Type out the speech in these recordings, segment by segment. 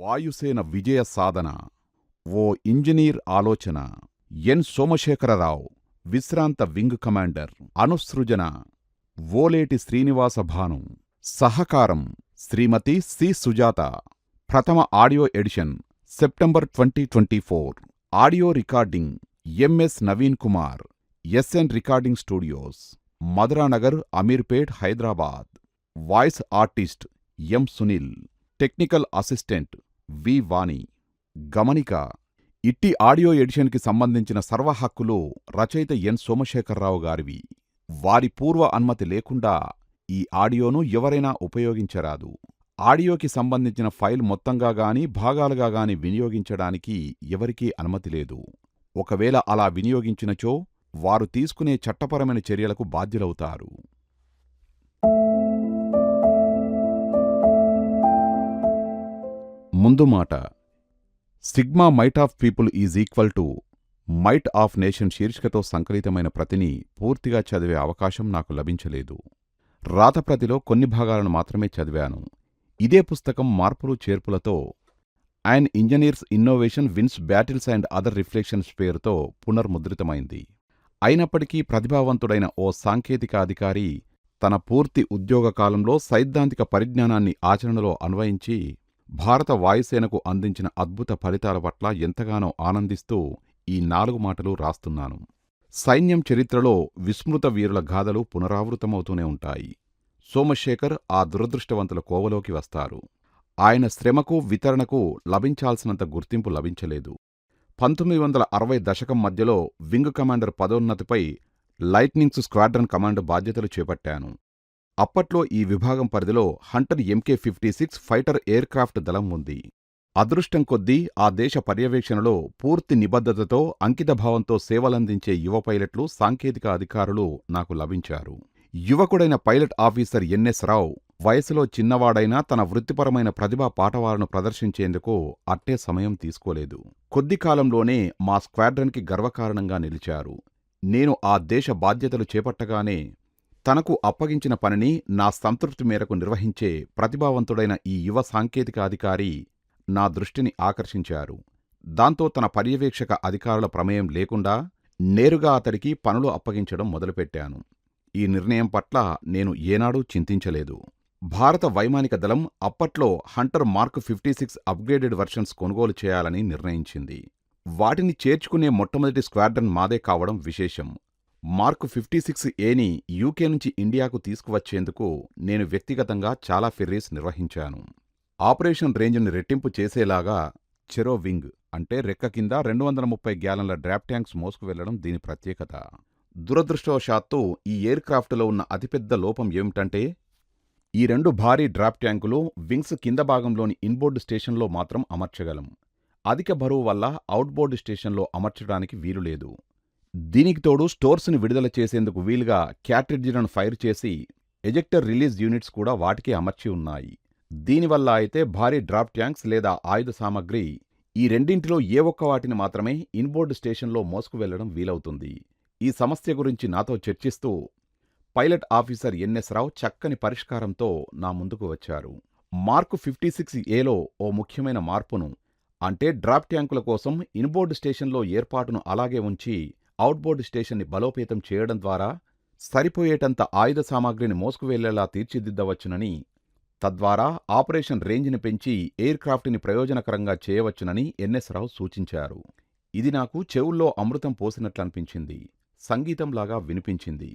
వాయుసేన విజయ సాధన, ఓ ఇంజనీర్ ఆలోచన. ఎన్ సోమశేఖరరావు, విశ్రాంత వింగ్ కమాండర్. అనుసృజన ఓలేటి శ్రీనివాస భాను. సహకారం శ్రీమతి సి సుజాత. ప్రథమ audio edition September 2024. Audio recording MS Naveen Kumar, SN recording studios, Madhuranagar, Ameerpet, Hyderabad. Voice artist M Sunil. Technical assistant V Vani. గమనిక: ఇట్టి ఆడియో ఎడిషన్కి సంబంధించిన సర్వ హక్కులు రచయిత ఎన్ సోమశేఖరరావు గారివి. వారి పూర్వ అనుమతి లేకుండా ఈ ఆడియోను ఎవరైనా ఉపయోగించరాదు. ఆడియోకి సంబంధించిన ఫైల్ మొత్తంగా గాని భాగాలుగా గాని వినియోగించడానికి ఎవరికీ అనుమతి లేదు. ఒకవేళ అలా వినియోగించినచో వారు తీసుకునే చట్టపరమైన చర్యలకు బాధ్యులవుతారు. ముందు మాట: sigma might of people is equal to might of nation శీర్షికతో సంకలితమైన ప్రతిని పూర్తిగా చదివే అవకాశం నాకు లభించలేదు. రాతప్రతిలో కొన్ని భాగాలను మాత్రమే చదివాను. ఇదే పుస్తకం మార్పులు చేర్పులతో and engineers innovation wins battles and other reflections పేరుతో పునర్ముద్రితమైంది. అయినప్పటికీ ప్రతిభావంతుడైన ఓ సాంకేతిక అధికారి తన పూర్తి ఉద్యోగ కాలంలో సైద్ధాంతిక పరిజ్ఞానాన్ని ఆచరణలో అన్వయించి భారత వాయుసేనకు అందించిన అద్భుత ఫలితాల పట్ల ఎంతగానో ఆనందిస్తూ ఈ 4 మాటలు రాస్తున్నాను. సైన్యం చరిత్రలో విస్మృత వీరుల గాథలు పునరావృతమవుతూనే ఉంటాయి. సోమశేఖర్ ఆ దురదృష్టవంతుల కోవలోకి వస్తారు. ఆయన శ్రమకు, వితరణకు లభించాల్సినంత గుర్తింపు లభించలేదు. 1960 దశకం మధ్యలో వింగ్ కమాండర్ పదోన్నతిపై లైట్నింగ్స్ స్క్వాడ్రన్ కమాండ్ బాధ్యతలు చేపట్టాను. అప్పట్లో ఈ విభాగం పరిధిలో Hunter MK-56 fighter air craft దళం ఉంది. అదృష్టం కొద్దీ ఆ దేశ పర్యవేక్షణలో పూర్తి నిబద్ధతతో, అంకితభావంతో సేవలందించే యువ పైలట్లు, సాంకేతిక అధికారులు నాకు లభించారు. యువకుడైన పైలట్ ఆఫీసర్ ఎన్ఎస్ రావు వయసులో చిన్నవాడైనా తన వృత్తిపరమైన ప్రతిభా పాటవాలను ప్రదర్శించేందుకు అట్టే సమయం తీసుకోలేదు. కొద్ది కాలంలోనే మా స్క్వాడ్రన్కి గర్వకారణంగా నిలిచారు. నేను ఆ దేశ బాధ్యతలు చేపట్టగానే తనకు అప్పగించిన పనిని నా సంతృప్తి మేరకు నిర్వహించే ప్రతిభావంతుడైన ఈ యువ సాంకేతిక అధికారి నా దృష్టిని ఆకర్షించారు. దాంతో తన పర్యవేక్షక అధికారుల ప్రమేయం లేకుండా నేరుగా అతడికి పనులు అప్పగించడం మొదలుపెట్టాను. ఈ నిర్ణయం పట్ల నేను ఏనాడూ చింతించలేదు. భారత వైమానిక దళం అప్పట్లో హంటర్ మార్క్ 56 అప్గ్రేడెడ్ వెర్షన్స్ కొనుగోలు చేయాలని నిర్ణయించింది. వాటిని చేర్చుకునే మొట్టమొదటి స్క్వాడ్రన్ మాదే కావడం విశేషం. మార్క్ 56Aని యూకే నుంచి ఇండియాకు తీసుకువచ్చేందుకు నేను వ్యక్తిగతంగా చాలా ఫెర్రీస్ నిర్వహించాను. ఆపరేషన్ రేంజ్ని రెట్టింపు చేసేలాగా చెరో వింగ్ అంటే రెక్క కింద 230 గ్యాలన్ల డ్రాప్ ట్యాంక్స్ మోసుకు వెళ్లడం దీని ప్రత్యేకత. దురదృష్టవశాత్తు ఈ ఎయిర్ క్రాఫ్ట్లో ఉన్న అతిపెద్ద లోపం ఏమిటంటే ఈ 2 భారీ డ్రాప్ ట్యాంకులు వింగ్స్ కింద భాగంలోని ఇన్బోర్డు స్టేషన్లో మాత్రం అమర్చగలం. అధిక బరువు వల్ల అవుట్బోర్డు స్టేషన్లో అమర్చడానికి వీలులేదు. దీనికి తోడు స్టోర్స్ని విడుదల చేసేందుకు వీలుగా క్యాట్రిడ్జ్లను ఫైర్ చేసి ఎజెక్టర్ రిలీజ్ యూనిట్స్ కూడా వాటికే అమర్చి ఉన్నాయి. దీనివల్ల అయితే భారీ డ్రాప్ ట్యాంక్స్ లేదా ఆయుధ సామగ్రి ఈ రెండింటిలో ఏ ఒక్క వాటిని మాత్రమే ఇన్బోర్డు స్టేషన్లో మోసుకు వెళ్లడం వీలవుతుంది. ఈ సమస్య గురించి నాతో చర్చిస్తూ పైలట్ ఆఫీసర్ ఎన్ఎస్ రావు చక్కని పరిష్కారంతో నా ముందుకు వచ్చారు. మార్క్ 56Aలో ఓ ముఖ్యమైన మార్పును, అంటే డ్రాప్ ట్యాంకుల కోసం ఇన్బోర్డు స్టేషన్లో ఏర్పాటును అలాగే ఉంచి అవుట్బోర్డు స్టేషన్ని బలోపేతం చేయడం ద్వారా సరిపోయేటంత ఆయుధ సామాగ్రిని మోసుకు వెళ్లేలా తీర్చిదిద్దవచ్చునని, తద్వారా ఆపరేషన్ రేంజ్ని పెంచి ఎయిర్ క్రాఫ్ట్ని ప్రయోజనకరంగా చేయవచ్చునని ఎన్ఎస్ రావు సూచించారు. ఇది నాకు చెవుల్లో అమృతం పోసినట్లనిపించింది. సంగీతంలాగా వినిపించింది.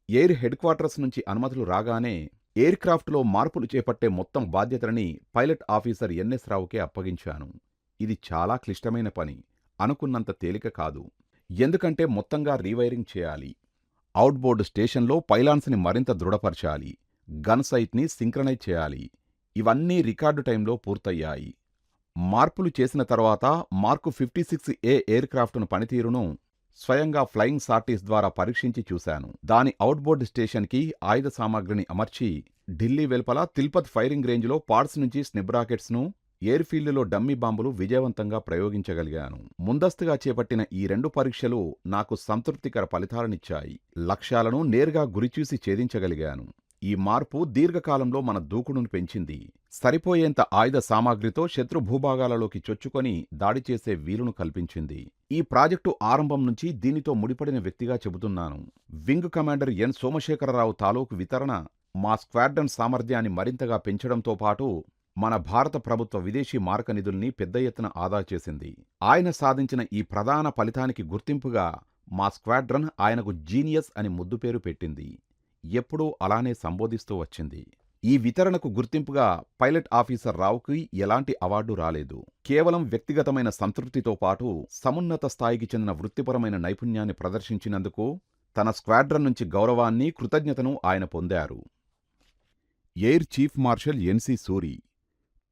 ఎయిర్ హెడ్ క్వార్టర్స్ నుంచి అనుమతులు రాగానే ఎయిర్ క్రాఫ్ట్లో మార్పులు చేపట్టే మొత్తం బాధ్యతని పైలట్ ఆఫీసర్ ఎన్ఎస్ రావుకే అప్పగించాను. ఇది చాలా క్లిష్టమైన పని. అనుకున్నంత తేలిక కాదు. ఎందుకంటే మొత్తంగా రీవైరింగ్ చేయాలి. అవుట్బోర్డు స్టేషన్లో పైలాన్స్ని మరింత దృఢపరచాలి. గన్ సైట్ని సింక్రనైజ్ చేయాలి. ఇవన్నీ రికార్డు టైంలో పూర్తయ్యాయి. మార్పులు చేసిన తర్వాత మార్క్ 56A ఎయిర్ క్రాఫ్ట్ను పనితీరును స్వయంగా ఫ్లయింగ్ సార్టీస్ ద్వారా పరీక్షించి చూశాను. దాని అవుట్బోర్డు స్టేషన్కి ఆయుధ సామాగ్రిని అమర్చి ఢిల్లీ వెలుపల తిల్పత్ ఫైరింగ్ రేంజ్లో పాడ్స్ నుంచి స్నిబ్ రాకెట్స్ను, ఎయిర్ ఫీల్డ్లో డమ్మీ బాంబులు విజయవంతంగా ప్రయోగించగలిగాను. ముందస్తుగా చేపట్టిన ఈ 2 పరీక్షలు నాకు సంతృప్తికర ఫలితాలనిచ్చాయి. లక్ష్యాలను నేరుగా గురిచూసి ఛేదించగలిగాను. ఈ మార్పు దీర్ఘకాలంలో మన దూకుడును పెంచింది. సరిపోయేంత ఆయుధ సామాగ్రితో శత్రు భూభాగాలలోకి చొచ్చుకొని దాడి చేసే వీలును కల్పించింది. ఈ ప్రాజెక్టు ఆరంభం నుంచి దీనితో ముడిపడిన వ్యక్తిగా చెబుతున్నాను. వింగ్ కమాండర్ ఎన్ సోమశేఖరరావు తాలూకు వితరణ మా స్క్వాడ్రన్ సామర్థ్యాన్ని మరింతగా పెంచడంతో పాటు మన భారత ప్రభుత్వ విదేశీ మారక నిధుల్ని పెద్ద ఎత్తున ఆదా చేసింది. ఆయన సాధించిన ఈ ప్రధాన ఫలితానికి గుర్తింపుగా మా స్క్వాడ్రన్ ఆయనకు జీనియస్ అని ముద్దు పేరు పెట్టింది. ఎప్పుడూ అలానే సంబోధిస్తూ వచ్చింది. ఈ వితరణకు గుర్తింపుగా పైలట్ ఆఫీసర్ రావుకి ఎలాంటి అవార్డు రాలేదు. కేవలం వ్యక్తిగతమైన సంతృప్తితో పాటు సమున్నత స్థాయికి చెందిన వృత్తిపరమైన నైపుణ్యాన్ని ప్రదర్శించినందుకు తన స్క్వాడ్రన్ నుంచి గౌరవాన్ని, కృతజ్ఞతను ఆయన పొందారు. Air chief marshal N C Suri,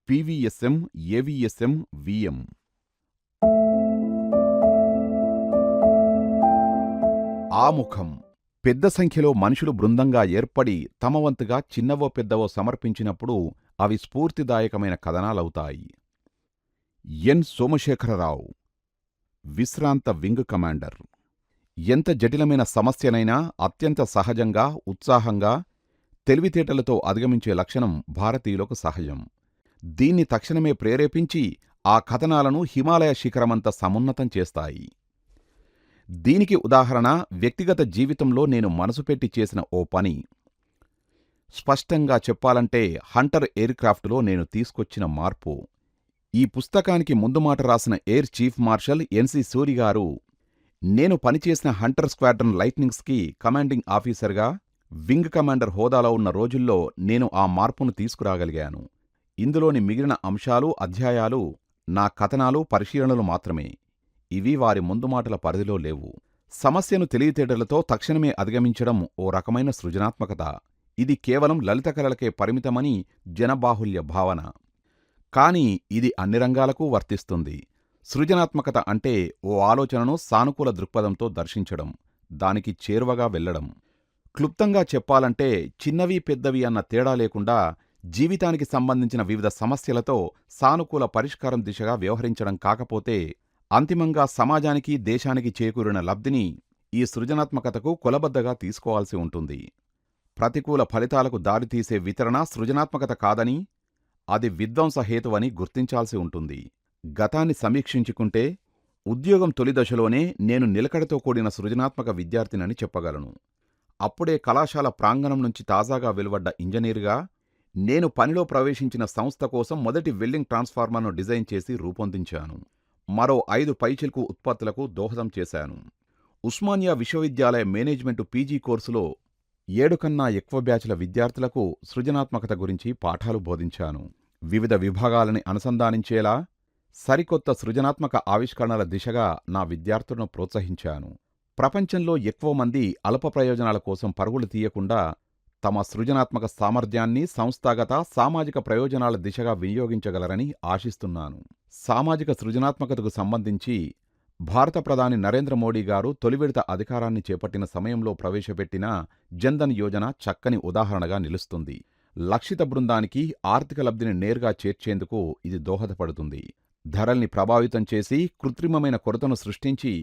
పివిఎస్ఎం, ఏవిఎస్ఎం, VM. ఆముఖం. పెద్ద సంఖ్యలో మనుషులు బృందంగా ఏర్పడి తమ వంతుగా చిన్నవో పెద్దవో సమర్పించినప్పుడు అవి స్ఫూర్తిదాయకమైన కథనాలవుతాయి. ఎన్ సోమశేఖరరావు, విశ్రాంత వింగ్ కమాండర్. ఎంత జటిలమైన సమస్యనైనా అత్యంత సహజంగా, ఉత్సాహంగా, తెలివితేటలతో అధిగమించే లక్షణం భారతీయులకు సహజం. దీన్ని తక్షణమే ప్రేరేపించి ఆ కథనాలను హిమాలయ శిఖరమంత సమున్నతం చేస్తాయి. దీనికి ఉదాహరణ వ్యక్తిగత జీవితంలో నేను మనసు పెట్టి చేసిన ఓ పని. స్పష్టంగా చెప్పాలంటే హంటర్ ఎయిర్క్రాఫ్టులో నేను తీసుకొచ్చిన మార్పు. ఈ పుస్తకానికి ముందు మాట రాసిన air chief marshal N C Suri గారు, నేను పనిచేసిన హంటర్ స్క్వాడ్రన్ లైట్నింగ్స్కి కమాండింగ్ ఆఫీసర్గా వింగ్ కమాండర్ హోదాలో ఉన్న రోజుల్లో నేను ఆ మార్పును తీసుకురాగలిగాను. ఇందులోని మిగిలిన అంశాలు, అధ్యాయాలు నా కథనాలు, పరిశీలనలు మాత్రమే. ఇవి వారి ముందు మాటల పరిధిలో లేవు. సమస్యను తెలివితేటలతో తక్షణమే అధిగమించడం ఓ రకమైన సృజనాత్మకత. ఇది కేవలం లలిత కళలకే పరిమితమని జనబాహుల్య భావన. కాని ఇది అన్ని రంగాలకు వర్తిస్తుంది. సృజనాత్మకత అంటే ఓ ఆలోచనను సానుకూల దృక్పథంతో దర్శించడం, దానికి చేరువగా వెళ్లడం. క్లుప్తంగా చెప్పాలంటే చిన్నవి పెద్దవి అన్న తేడా లేకుండా జీవితానికి సంబంధించిన వివిధ సమస్యలతో సానుకూల పరిష్కారం దిశగా వ్యవహరించడం కాకపోతే అంతిమంగా సమాజానికి, దేశానికి చేకూరిన లబ్ధిని ఈ సృజనాత్మకతకు కొలబద్దగా తీసుకోవాల్సి ఉంటుంది. ప్రతికూల ఫలితాలకు దారితీసే వితరణ సృజనాత్మకత కాదని, అది విధ్వంసహేతువని గుర్తించాల్సి ఉంటుంది. గతాన్ని సమీక్షించుకుంటే ఉద్యోగం తొలి దశలోనే నేను నిలకడతో కూడిన సృజనాత్మక విద్యార్థినని చెప్పగలను. అప్పుడే కళాశాల ప్రాంగణం నుంచి తాజాగా వెలువడ్డ ఇంజనీరుగా నేను పనిలో ప్రవేశించిన సంస్థ కోసం మొదటి వెల్డింగ్ ట్రాన్స్ఫార్మర్ను డిజైన్ చేసి రూపొందించాను. మరో 5 పైచిలుకు ఉత్పత్తులకు దోహదం చేశాను. ఉస్మానియా విశ్వవిద్యాలయ మేనేజ్మెంటు పీజీ కోర్సులో 7 కన్నా ఎక్కువ బ్యాచ్ల విద్యార్థులకు సృజనాత్మకత గురించి పాఠాలు బోధించాను. వివిధ విభాగాలని అనుసంధానించేలా సరికొత్త సృజనాత్మక ఆవిష్కరణల దిశగా నా విద్యార్థులను ప్రోత్సహించాను. ప్రపంచంలో ఎక్కువ మంది అల్ప ప్రయోజనాల కోసం పరుగులు తీయకుండా తమ సృజనాత్మక సామర్థ్యాన్ని సంస్థాగత, సామాజిక ప్రయోజనాల దిశగా వినియోగించగలరని ఆశిస్తున్నాను. సామాజిక సృజనాత్మకతకు సంబంధించి భారత ప్రధాని నరేంద్ర మోడీ గారు తొలి విడత అధికారాన్ని చేపట్టిన సమయంలో ప్రవేశపెట్టిన జన్ధన్ యోజన చక్కని ఉదాహరణగా నిలుస్తుంది. లక్షిత బృందానికి ఆర్థిక లబ్ధిని నేరుగా చేర్చేందుకు ఇది దోహదపడుతుంది. ధరల్ని ప్రభావితం చేసి కృత్రిమమైన కొరతను సృష్టించి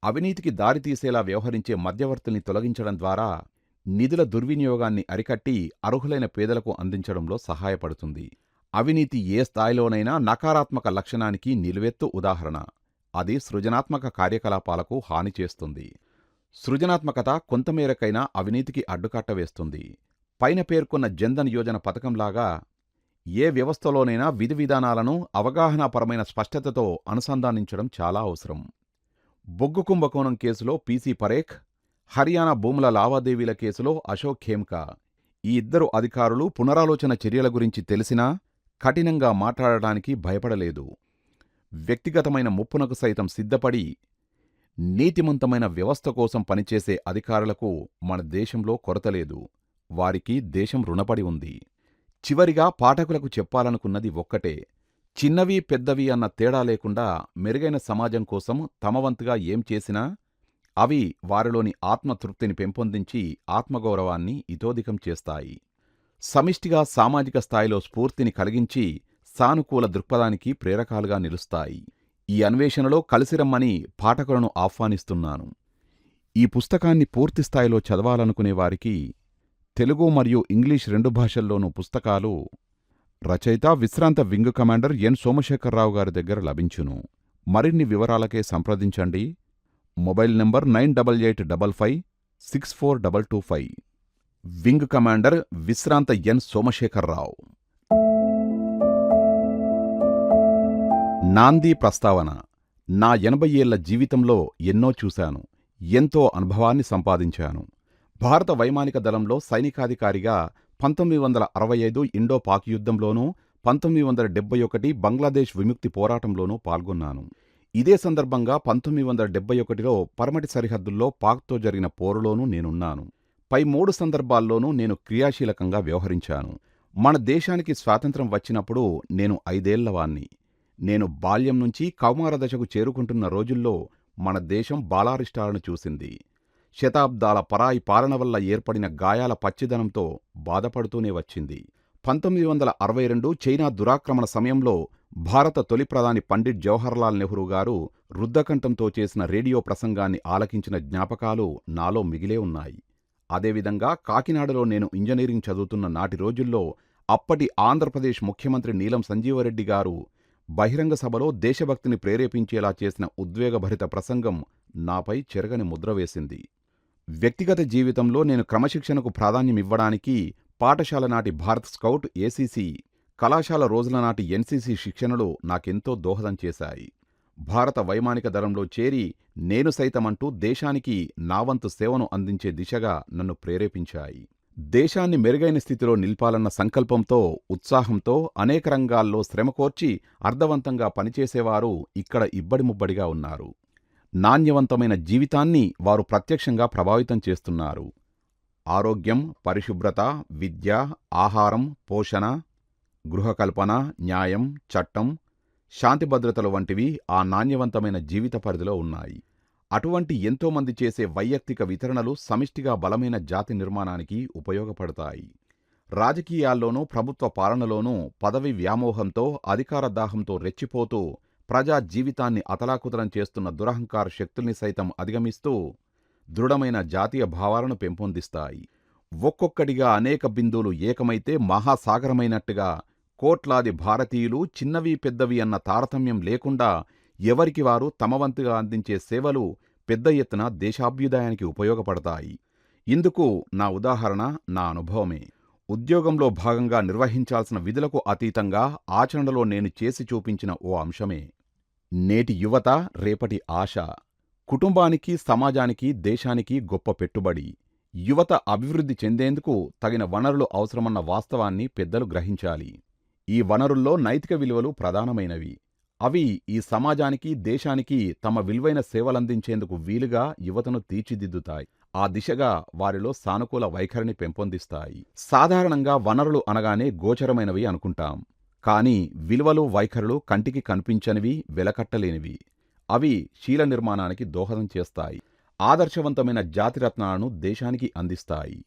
అవినీతికి దారితీసేలా వ్యవహరించే మధ్యవర్తుల్ని తొలగించడం ద్వారా నిధుల దుర్వినియోగాన్ని అరికట్టి అర్హులైన పేదలకు అందించడంలో సహాయపడుతుంది. అవినీతి ఏ స్థాయిలోనైనా నకారాత్మక లక్షణానికి నిలువెత్తు ఉదాహరణ. అది సృజనాత్మక కార్యకలాపాలకు హాని చేస్తుంది. సృజనాత్మకత కొంతమేరకైనా అవినీతికి అడ్డుకట్ట వేస్తుంది. పైన పేర్కొన్న జన్ధన్ యోజన పథకంలాగా ఏ వ్యవస్థలోనైనా విధి విధానాలను అవగాహనాపరమైన స్పష్టతతో అనుసంధానించడం చాలా అవసరం. బొగ్గు కుంభకోణం కేసులో పీసీ పరేఖ్, హర్యానా భూముల లావాదేవీల కేసులో అశోక్ ఖేమ్కా, ఈ ఇద్దరు అధికారులు పునరాలోచన చర్యల గురించి తెలిసినా కఠినంగా మాట్లాడటానికి భయపడలేదు. వ్యక్తిగతమైన ముప్పునకు సైతం సిద్ధపడి నీతిమంతమైన వ్యవస్థ కోసం పనిచేసే అధికారులకు మన దేశంలో కొరతలేదు. వారికి దేశం రుణపడి ఉంది. చివరిగా పాఠకులకు చెప్పాలనుకున్నది ఒక్కటే: చిన్నవి పెద్దవి అన్న తేడా లేకుండా మెరుగైన సమాజం కోసం తమ వంతుగా ఏం చేసినా అవి వారిలోని ఆత్మతృప్తిని పెంపొందించి ఆత్మగౌరవాన్ని ఇతోధికం చేస్తాయి. సమిష్టిగా సామాజిక స్థాయిలో స్ఫూర్తిని కలిగించి సానుకూల దృక్పథానికి ప్రేరకాలుగా నిలుస్తాయి. ఈ అన్వేషణలో కలిసిరమ్మని పాఠకులను ఆహ్వానిస్తున్నాను. ఈ పుస్తకాన్ని పూర్తిస్థాయిలో చదవాలనుకునే వారికి తెలుగు మరియు ఇంగ్లీష్ 2 భాషల్లోనూ పుస్తకాలు రచయిత విశ్రాంత వింగ్ కమాండర్ ఎన్ సోమశేఖరరావు గారి దగ్గర లభించును. మరిన్ని వివరాలకే సంప్రదించండి. Mobile number 9885564225. వింగ్ కమాండర్ విశ్రాంత ఎన్ సోమశేఖరరావు. నాందీ ప్రస్తావన. నా 80 ఏళ్ల జీవితంలో ఎన్నో చూశాను. ఎంతో అనుభవాన్ని సంపాదించాను. భారత వైమానిక దళంలో సైనికాధికారిగా 1965 ఇండో పాక్ యుద్ధంలోనూ, 1971 బంగ్లాదేశ్ విముక్తి పోరాటంలోనూ పాల్గొన్నాను. ఇదే సందర్భంగా 1971లో పరమటి సరిహద్దుల్లో పాక్తో జరిగిన పోరులోనూ నేనున్నాను. పై 3 సందర్భాల్లోనూ నేను క్రియాశీలకంగా వ్యవహరించాను. మన దేశానికి స్వాతంత్ర్యం వచ్చినప్పుడు నేను 5 ఏళ్లవాణ్ణి. నేను బాల్యం నుంచి కౌమార దశకు చేరుకుంటున్న రోజుల్లో మన దేశం బాలారిష్టాలను చూసింది. శతాబ్దాల పరాయి పాలన వల్ల ఏర్పడిన గాయాల పచ్చిదనంతో బాధపడుతూనే వచ్చింది. 1962 చైనా దురాక్రమణ సమయంలో భారత తొలి ప్రధాని పండిట్ జవహర్లాల్ నెహ్రూ గారు రుద్ధకంఠంతో చేసిన రేడియో ప్రసంగాన్ని ఆలకించిన జ్ఞాపకాలు నాలో మిగిలే ఉన్నాయి. అదేవిధంగా కాకినాడలో నేను ఇంజనీరింగ్ చదువుతున్న నాటి రోజుల్లో అప్పటి ఆంధ్రప్రదేశ్ ముఖ్యమంత్రి నీలం సంజీవరెడ్డి గారు బహిరంగ సభలో దేశభక్తిని ప్రేరేపించేలా చేసిన ఉద్వేగభరిత ప్రసంగం నాపై చెరగని ముద్ర వేసింది. వ్యక్తిగత జీవితంలో నేను క్రమశిక్షణకు ప్రాధాన్యమివ్వడానికి పాఠశాల నాటి భారత్ స్కౌట్, ఏసీసీ, కళాశాల రోజుల నాటి ఎన్సీసీ శిక్షణలు నాకెంతో దోహదం చేశాయి. భారత వైమానిక దళంలో చేరి నేను సైతమంటూ దేశానికి నా వంతు సేవను అందించే దిశగా నన్ను ప్రేరేపించాయి. దేశాన్ని మెరుగైన స్థితిలో నిల్పాలన్న సంకల్పంతో, ఉత్సాహంతో అనేక రంగాల్లో శ్రమకోర్చి అర్థవంతంగా పనిచేసేవారు ఇక్కడ ఇబ్బడిముబ్బడిగా ఉన్నారు. నాణ్యవంతమైన జీవితాన్ని వారు ప్రత్యక్షంగా ప్రభావితం చేస్తున్నారు. ఆరోగ్యం, పరిశుభ్రత, విద్య, ఆహారం, పోషణ, గృహకల్పన, న్యాయం, చట్టం, శాంతిభద్రతలు వంటివి ఆ నాణ్యవంతమైన జీవిత పరిధిలో ఉన్నాయి. అటువంటి ఎంతోమంది చేసే వైయక్తిక వితరణలు సమిష్టిగా బలమైన జాతి నిర్మాణానికి ఉపయోగపడతాయి. రాజకీయాల్లోనూ ప్రభుత్వ పాలనలోనూ పదవి వ్యామోహంతో, అధికార దాహంతో రెచ్చిపోతూ ప్రజా జీవితాన్ని అతలాకుతలం చేస్తున్న దురహంకార శక్తుల్ని సైతం అధిగమిస్తూ దృఢమైన జాతీయ భావాలను పెంపొందిస్తాయి. ఒక్కొక్కడిగా అనేక బిందువులు ఏకమైతే మహాసాగరమైనట్టుగా కోట్లాది భారతీయులు చిన్నవి పెద్దవి అన్న తారతమ్యం లేకుండా ఎవరికి వారు తమ వంతుగా అందించే సేవలు పెద్ద ఎత్తున దేశాభ్యుదయానికి ఉపయోగపడతాయి. ఇందుకు నా ఉదాహరణ నా అనుభవమే. ఉద్యోగంలో భాగంగా నిర్వహించాల్సిన విధులకు అతీతంగా ఆచరణలో నేను చేసి చూపించిన ఓ అంశమే. నేటి యువత రేపటి ఆశ. కుటుంబానికి, సమాజానికి, దేశానికి గొప్ప పెట్టుబడి. యువత అభివృద్ధి చెందేందుకు తగిన వనరులు అవసరమన్న వాస్తవాన్ని పెద్దలు గ్రహించాలి. ఈ వనరుల్లో నైతిక విలువలు ప్రధానమైనవి. అవి ఈ సమాజానికి, దేశానికి తమ విలువైన సేవలందించేందుకు వీలుగా యువతను తీర్చిదిద్దుతాయి. ఆ దిశగా వారిలో సానుకూల వైఖరిని పెంపొందిస్తాయి. సాధారణంగా వనరులు అనగానే గోచరమైనవి అనుకుంటాం. కానీ విలువలు, వైఖరులు కంటికి కనిపించనివి, వెలకట్టలేనివి. అవి శీల నిర్మాణానికి దోహదం చేస్తాయి. ఆదర్శవంతమైన జాతిరత్నాలను దేశానికి అందిస్తాయి.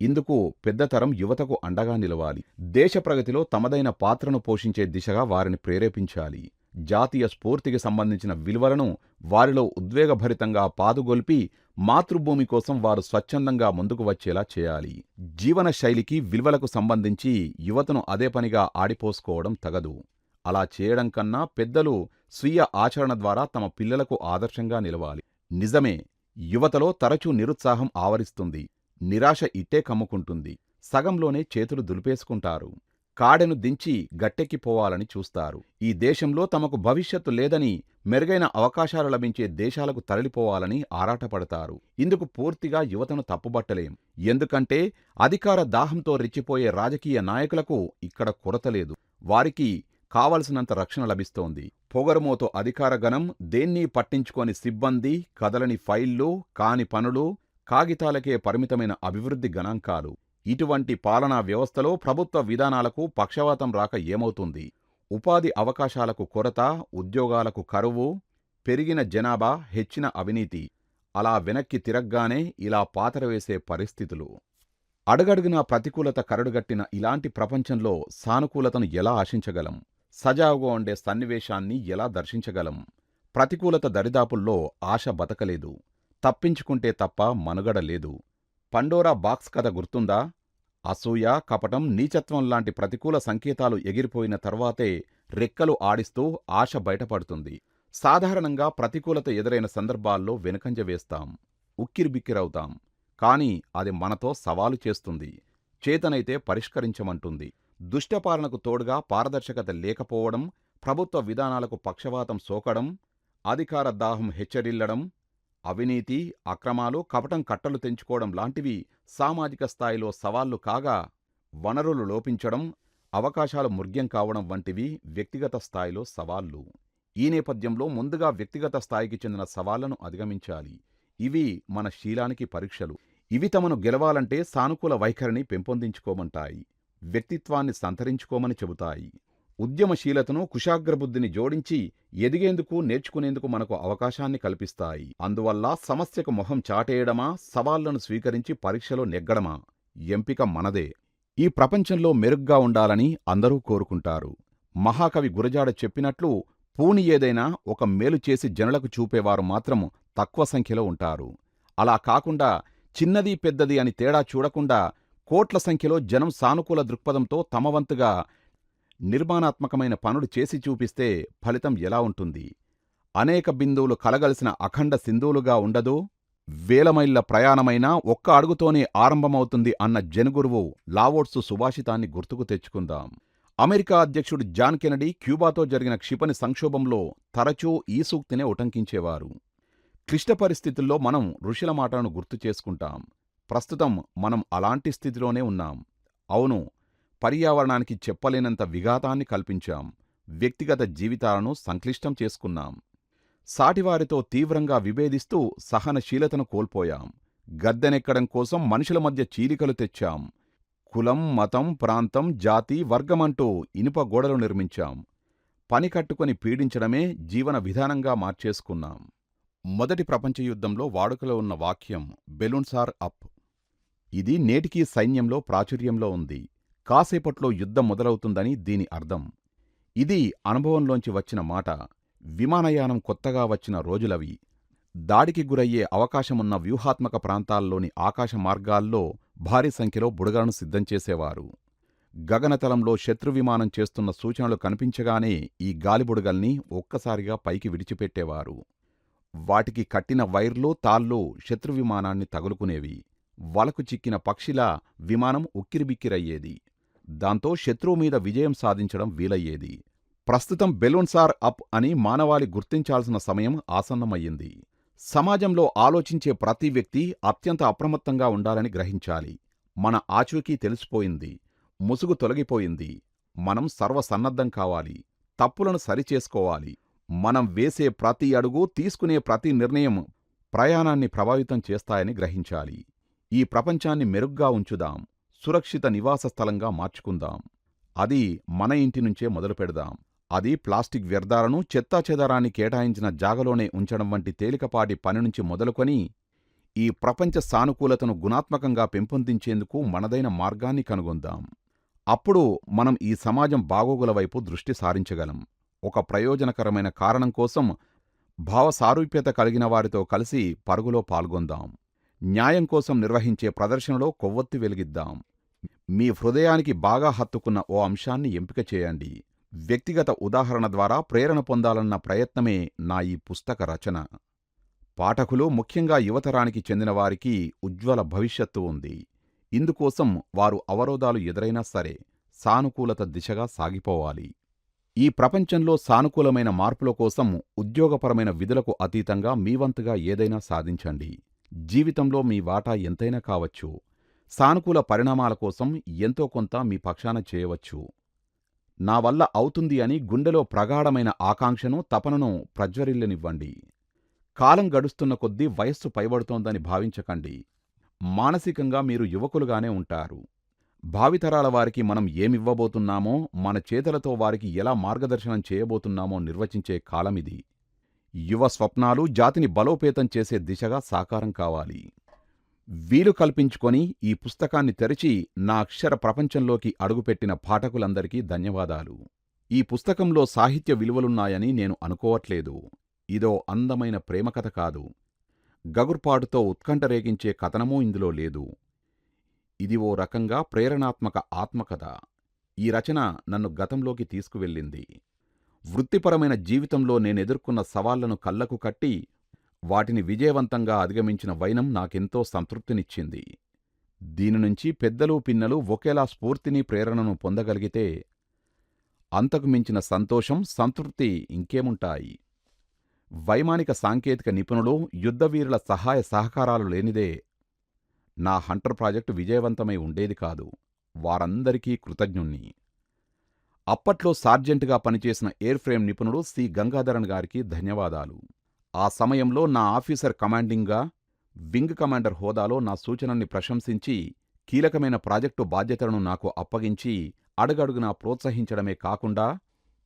ఇందుకు పెద్దతరం యువతకు అండగా నిలవాలి. దేశ ప్రగతిలో తమదైన పాత్రను పోషించే దిశగా వారిని ప్రేరేపించాలి. జాతీయ స్ఫూర్తికి సంబంధించిన విలువలను వారిలో ఉద్వేగభరితంగా పాదుగొల్పి మాతృభూమి కోసం వారు స్వచ్ఛందంగా ముందుకు వచ్చేలా చేయాలి. జీవన శైలికి, విలువలకు సంబంధించి యువతను అదే పనిగా ఆడిపోసుకోవడం తగదు. అలా చేయడం కన్నా పెద్దలు స్వీయ ఆచరణ ద్వారా తమ పిల్లలకు ఆదర్శంగా నిలవాలి. నిజమే, యువతలో తరచూ నిరుత్సాహం ఆవరిస్తుంది. నిరాశ ఇట్టే కమ్ముకుంటుంది. సగంలోనే చేతులు దులిపేసుకుంటారు. కాడెను దించి గట్టెక్కిపోవాలని చూస్తారు. ఈ దేశంలో తమకు భవిష్యత్తు లేదని, మెరుగైన అవకాశాలు లభించే దేశాలకు తరలిపోవాలని ఆరాటపడతారు. ఇందుకు పూర్తిగా యువతను తప్పుబట్టలేం. ఎందుకంటే అధికార దాహంతో రెచ్చిపోయే రాజకీయ నాయకులకు ఇక్కడ కొరతలేదు. వారికి కావలసినంత రక్షణ లభిస్తోంది. పొగరుమోతో అధికారగణం, దేన్నీ పట్టించుకోని సిబ్బంది, కదలని ఫైళ్లు, కాని పనులు, కాగితాలకే పరిమితమైన అభివృద్ధి గణాంకాలు. ఇటువంటి పాలనా వ్యవస్థలో ప్రభుత్వ విధానాలకు పక్షవాతం రాక ఏమవుతుంది? ఉపాధి అవకాశాలకు కొరత, ఉద్యోగాలకు కరువు, పెరిగిన జనాభా, హెచ్చిన అవినీతి. అలా వెనక్కి తిరగ్గానే ఇలా పాతరవేసే పరిస్థితులు. అడుగడుగునా ప్రతికూలత కరడుగట్టిన ఇలాంటి ప్రపంచంలో సానుకూలతను ఎలా ఆశించగలం? సజావుగా ఉండే సన్నివేశాన్ని ఎలా దర్శించగలం? ప్రతికూలత దరిదాపుల్లో ఆశ బతకలేదు. తప్పించుకుంటే తప్ప మనుగడ లేదు. పండోరా బాక్స్ కథ గుర్తుందా? అసూయ, కపటం, నీచత్వం లాంటి ప్రతికూల సంకేతాలు ఎగిరిపోయిన తర్వాతే రెక్కలు ఆడిస్తూ ఆశ బయటపడుతుంది. సాధారణంగా ప్రతికూలత ఎదురైన సందర్భాల్లో వెనుకంజ వేస్తాం, ఉక్కిరిబిక్కిరవుతాం. కాని అది మనతో సవాలు చేస్తుంది. చేతనైతే పరిష్కరించమంటుంది. దుష్టపాలనకు తోడుగా పారదర్శకత లేకపోవడం, ప్రభుత్వ విధానాలకు పక్షవాతం సోకడం, అధికార దాహం హెచ్చరిల్లడం, అవినీతి, అక్రమాలు, కపటం కట్టలు తెంచుకోవడం లాంటివి సామాజిక స్థాయిలో సవాళ్లు కాగా, వనరులు లోపించడం, అవకాశాలు మృగ్యం కావడం వంటివి వ్యక్తిగత స్థాయిలో సవాళ్లు. ఈ నేపథ్యంలో ముందుగా వ్యక్తిగత స్థాయికి చెందిన సవాళ్లను అధిగమించాలి. ఇవి మన శీలానికి పరీక్షలు. ఇవి తమను గెలవాలంటే సానుకూల వైఖరిని పెంపొందించుకోమంటాయి, వ్యక్తిత్వాన్ని సంతరించుకోమని చెబుతాయి. ఉద్యమశీలతను, కుశాగ్రబుద్ధిని జోడించి ఎదిగేందుకు, నేర్చుకునేందుకు మనకు అవకాశాన్ని కల్పిస్తాయి. అందువల్ల సమస్యకు మొహం చాటేయడమా, సవాళ్లను స్వీకరించి పరీక్షలో నెగ్గడమా, ఎంపిక మనదే. ఈ ప్రపంచంలో మెరుగ్గా ఉండాలని అందరూ కోరుకుంటారు. మహాకవి గురజాడ చెప్పినట్లు పూని ఏదైనా ఒక మేలు చేసి జనులకు చూపేవారు మాత్రం తక్కువ సంఖ్యలో ఉంటారు. అలా కాకుండా చిన్నది పెద్దది అని తేడా చూడకుండా కోట్ల సంఖ్యలో జనం సానుకూల దృక్పథంతో తమ వంతుగా నిర్మాణాత్మకమైన పనులు చేసి చూపిస్తే ఫలితం ఎలా ఉంటుంది? అనేక బిందువులు కలగలిసిన అఖండ సింధువులుగా ఉండదు. వేల మైళ్ళ ప్రయాణమైనా ఒక్క అడుగుతోనే ఆరంభమవుతుంది అన్న జనగురువు లావోట్సు సుభాషితాన్ని గుర్తుకు తెచ్చుకుందాం. అమెరికా అధ్యక్షుడు జాన్ కెనడీ క్యూబాతో జరిగిన క్షిపణి సంక్షోభంలో తరచూ ఈ సూక్తినే ఉటంకించేవారు. క్లిష్ట పరిస్థితుల్లో మనం ఋషుల మాటలను గుర్తు చేసుకుంటాం. ప్రస్తుతం మనం అలాంటి స్థితిలోనే ఉన్నాం. అవును, పర్యావరణానికి చెప్పలేనంత విఘాతాన్ని కల్పించాం. వ్యక్తిగత జీవితాలను సంక్లిష్టం చేసుకున్నాం. సాటివారితో తీవ్రంగా విభేదిస్తూ సహనశీలతను కోల్పోయాం. గద్దెనెక్కడం కోసం మనుషుల మధ్య చీలికలు తెచ్చాం. కులం, మతం, ప్రాంతం, జాతి, వర్గమంటూ ఇనుప గోడలు నిర్మించాం. పని కట్టుకొని పీడించడమే జీవన విధానంగా మార్చేసుకున్నాం. మొదటి ప్రపంచ యుద్ధంలో వాడుకలో ఉన్న వాక్యం బెలూన్స్ ఆర్ అప్. ఇది నేటికీ సైన్యంలో ప్రాచుర్యంలో ఉంది. కాసేపట్లో యుద్ధం మొదలవుతుందని దీని అర్థం. ఇది అనుభవంలోంచి వచ్చిన మాట. విమానయానం కొత్తగా వచ్చిన రోజులవి. దాడికి గురయ్యే అవకాశమున్న వ్యూహాత్మక ప్రాంతాల్లోని ఆకాశ మార్గాల్లో భారీ సంఖ్యలో బుడగలను సిద్ధం చేసేవారు. గగనతలంలో శత్రు విమానం చేస్తున్న సూచనలు కనిపించగానే ఈ గాలిబుడగల్ని ఒక్కసారిగా పైకి విడిచిపెట్టేవారు. వాటికి కట్టిన వైర్లు, తాళ్ళు శత్రు విమానాన్ని తగులుకునేవి. వలకు చిక్కిన పక్షిలా విమానం ఉక్కిరిబిక్కిరయ్యేది. దాంతో శత్రువు మీద విజయం సాధించడం వీలయ్యేది. ప్రస్తుతం బెలూన్స్ ఆర్ అప్ అని మానవాళి గుర్తించాల్సిన సమయం ఆసన్నమయ్యింది. సమాజంలో ఆలోచించే ప్రతి వ్యక్తి అత్యంత అప్రమత్తంగా ఉండాలని గ్రహించాలి. మన ఆచూకీ తెలిసిపోయింది. ముసుగు తొలగిపోయింది. మనం సర్వసన్నద్ధం కావాలి. తప్పులను సరిచేసుకోవాలి. మనం వేసే ప్రతి అడుగు, తీసుకునే ప్రతి నిర్ణయం ప్రయాణాన్ని ప్రభావితం చేస్తాయని గ్రహించాలి. ఈ ప్రపంచాన్ని మెరుగ్గా ఉంచుదాం. సురక్షిత నివాస స్థలంగా మార్చుకుందాం. అది మన ఇంటి నుంచే మొదలుపెడదాం. అది ప్లాస్టిక్ వ్యర్థాలను, చెత్తాచెదారాన్ని కేటాయించిన జాగలోనే ఉంచడం వంటి తేలికపాటి పని నుంచి మొదలుకొని ఈ ప్రపంచ సానుకూలతను గుణాత్మకంగా పెంపొందించేందుకు మనదైన మార్గాన్ని కనుగొందాం. అప్పుడు మనం ఈ సమాజం బాగోగుల వైపు దృష్టి సారించగలం. ఒక ప్రయోజనకరమైన కారణం కోసం భావసారూప్యత కలిగిన వారితో కలిసి పరుగులో పాల్గొందాం. న్యాయం కోసం నిర్వహించే ప్రదర్శనలో కొవ్వొత్తి వెలిగిద్దాం. మీ హృదయానికి బాగా హత్తుకున్న ఓ అంశాన్ని ఎంపిక చేయండి. వ్యక్తిగత ఉదాహరణ ద్వారా ప్రేరణ పొందాలన్న ప్రయత్నమే నా ఈ పుస్తక రచన. పాఠకులు, ముఖ్యంగా యువతరానికి చెందినవారికి ఉజ్వల భవిష్యత్తు ఉంది. ఇందుకోసం వారు అవరోధాలు ఎదురైనా సరే సానుకూలత దిశగా సాగిపోవాలి. ఈ ప్రపంచంలో సానుకూలమైన మార్పుల కోసం ఉద్యోగపరమైన విధులకు అతీతంగా మీ వంతుగా ఏదైనా సాధించండి. జీవితంలో మీ వాటా ఎంతైనా కావచ్చు. సానుకూల పరిణామాల కోసం ఎంతో కొంత మీ పక్షాన చేయవచ్చు. నా వల్ల అవుతుంది అని గుండెలో ప్రగాఢమైన ఆకాంక్షను, తపనను ప్రజ్వరిల్లనివ్వండి. కాలం గడుస్తున్న కొద్దీ వయస్సు పైబడుతోందని భావించకండి. మానసికంగా మీరు యువకులుగానే ఉంటారు. భావితరాల వారికి మనం ఏమివ్వబోతున్నామో, మన చేతులతో వారికి ఎలా మార్గదర్శనం చేయబోతున్నామో నిర్వచించే కాలమిది. యువ స్వప్నాలు జాతిని బలోపేతం చేసే దిశగా సాకారం కావాలి. వీలు కల్పించుకొని ఈ పుస్తకాన్ని తెరిచి నా అక్షర ప్రపంచంలోకి అడుగుపెట్టిన పాఠకులందరికీ ధన్యవాదాలు. ఈ పుస్తకంలో సాహిత్య విలువలున్నాయని నేను అనుకోవట్లేదు. ఇదో అందమైన ప్రేమకథ కాదు. గగుర్పాటుతో ఉత్కంఠ రేగించే కథనమూ ఇందులో లేదు. ఇది ఓ రకంగా ప్రేరణాత్మక ఆత్మకథ. ఈ రచన నన్ను గతంలోకి తీసుకువెళ్ళింది. వృత్తిపరమైన జీవితంలో నేనెదుర్కొన్న సవాళ్లను కళ్లకు కట్టి, వాటిని విజయవంతంగా అధిగమించిన వైనం నాకెంతో సంతృప్తినిచ్చింది. దీనినుంచి పెద్దలు పిన్నలు ఒకేలా స్ఫూర్తిని ప్రేరణను పొందగలిగితే అంతకు మించిన సంతోషం సంతృప్తి ఇంకేముంటాయి. వైమానిక సాంకేతిక నిపుణులు యుద్ధవీరుల సహాయ సహకారాలు లేనిదే నా హంటర్ ప్రాజెక్టు విజయవంతమై ఉండేది కాదు. వారందరికీ కృతజ్ఞుణ్ణి. అప్పట్లో సార్జెంటుగా పనిచేసిన ఎయిర్ ఫ్రేమ్ నిపుణుడు సి గంగాధరన్ గారికి ధన్యవాదాలు. ఆ సమయంలో నా ఆఫీసర్ కమాండింగ్గా వింగ్ కమాండర్ హోదాలో నా సూచనల్ని ప్రశంసించి కీలకమైన ప్రాజెక్టు బాధ్యతలను నాకు అప్పగించి అడుగడుగునా ప్రోత్సహించడమే కాకుండా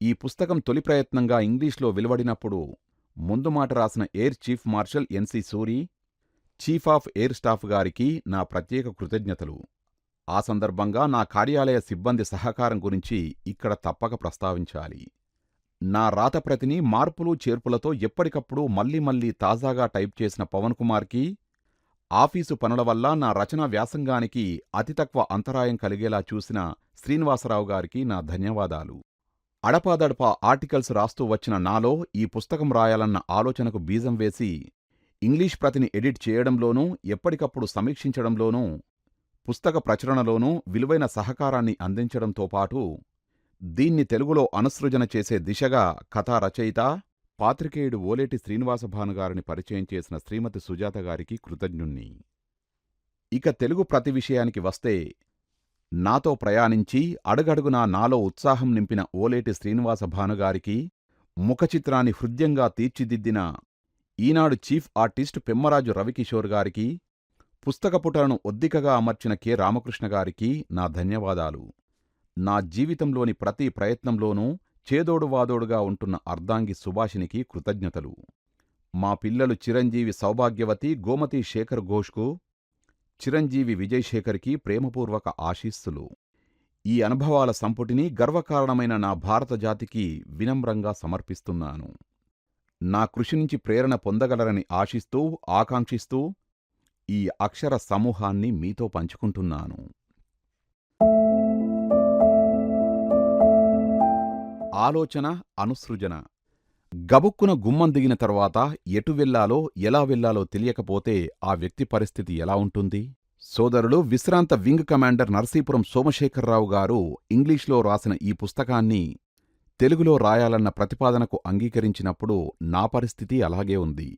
ఈ పుస్తకం తొలి ప్రయత్నంగా ఇంగ్లీష్లో వెలువడినప్పుడు ముందు మాట రాసిన air chief marshal N C Suri, chief of air staff గారికి నా ప్రత్యేక కృతజ్ఞతలు. ఆ సందర్భంగా నా కార్యాలయ సిబ్బంది సహకారం గురించి ఇక్కడ తప్పక ప్రస్తావించాలి. నా రాతప్రతిని మార్పులు చేర్పులతో ఎప్పటికప్పుడు మళ్లీ మళ్లీ తాజాగా టైప్ చేసిన పవన్ కుమార్కి, ఆఫీసు పనుల వల్ల నా రచనా వ్యాసంగానికి అతి తక్కువ అంతరాయం కలిగేలా చూసిన శ్రీనివాసరావు గారికి నా ధన్యవాదాలు. అడపాదడపా ఆర్టికల్స్ రాస్తూ వచ్చిన నాలో ఈ పుస్తకం రాయాలన్న ఆలోచనకు బీజం వేసి, ఇంగ్లీష్ ప్రతిని ఎడిట్ చేయడంలోనూ, ఎప్పటికప్పుడు సమీక్షించడంలోనూ, పుస్తక ప్రచురణలోనూ విలువైన సహకారాన్ని అందించడంతో పాటు దీన్ని తెలుగులో అనుసృజన చేసే దిశగా కథా రచయిత, పాత్రికేయుడు ఓలేటి శ్రీనివాసభానుగారిని పరిచయం చేసిన శ్రీమతి సుజాత గారికి కృతజ్ఞుణ్ణి. ఇక తెలుగు ప్రతి విషయానికి వస్తే, నాతో ప్రయాణించి అడుగడుగునా నాలో ఉత్సాహం నింపిన ఓలేటి శ్రీనివాసభానుగారికి, ముఖచిత్రాన్ని హృద్యంగా తీర్చిదిద్దిన ఈనాడు చీఫ్ ఆర్టిస్ట్ పెమ్మరాజు రవికిషోర్ గారికి, పుస్తకపుటలను ఒద్దికగా అమర్చిన కె రామకృష్ణ గారికి నా ధన్యవాదాలు. నా జీవితంలోని ప్రతి ప్రయత్నంలోనూ చేదోడు వాదోడుగా ఉంటున్న అర్ధాంగి సుభాషినికి కృతజ్ఞతలు. మా పిల్లలు చిరంజీవి సౌభాగ్యవతి గోమతి శేఖర్ ఘోష్కు, చిరంజీవి విజయ్ శేఖర్కి ప్రేమపూర్వక ఆశీస్సులు. ఈ అనుభవాల సంపుటిని గర్వకారణమైన నా భారత జాతికి వినమ్రంగా సమర్పిస్తున్నాను. నా కృషి నుంచి ప్రేరణ పొందగలరని ఆశిస్తూ, ఆకాంక్షిస్తూ ఈ అక్షర సమూహాన్ని మీతో పంచుకుంటున్నాను. ఆలోచన, అనుసృజన. గబుక్కున గుమ్మం దిగిన తర్వాత ఎటు వెళ్లాలో, ఎలా వెళ్లాలో తెలియకపోతే ఆ వ్యక్తి పరిస్థితి ఎలా ఉంటుంది? సోదరులు విశ్రాంత వింగ్ కమాండర్ నరసీపురం సోమశేఖరరావు గారు ఇంగ్లీష్లో రాసిన ఈ పుస్తకాన్ని తెలుగులో రాయాలన్న ప్రతిపాదనకు అంగీకరించినప్పుడు నా పరిస్థితి అలాగే ఉంది.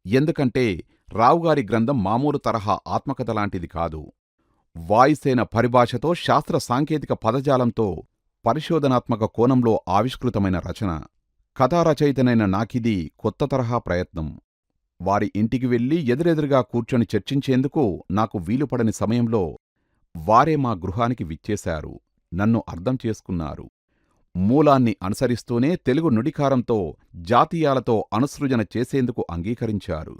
ఎందుకంటే రావుగారి గ్రంథం మామూలు తరహా ఆత్మకథలాంటిది కాదు. వాయుసేన పరిభాషతో, శాస్త్ర సాంకేతిక పదజాలంతో పరిశోధనాత్మక కోణంలో ఆవిష్కృతమైన రచన. కథారచయితనైన నాకిది కొత్త తరహా ప్రయత్నం. వారి ఇంటికి వెళ్లి ఎదురెదురుగా కూర్చొని చర్చించేందుకు నాకు వీలుపడని సమయంలో వారే మా గృహానికి విచ్చేశారు. నన్ను అర్థం చేసుకున్నారు. మూలాన్ని అనుసరిస్తూనే తెలుగు నుడికారంతో, జాతీయాలతో అనుసృజన చేసేందుకు అంగీకరించారు.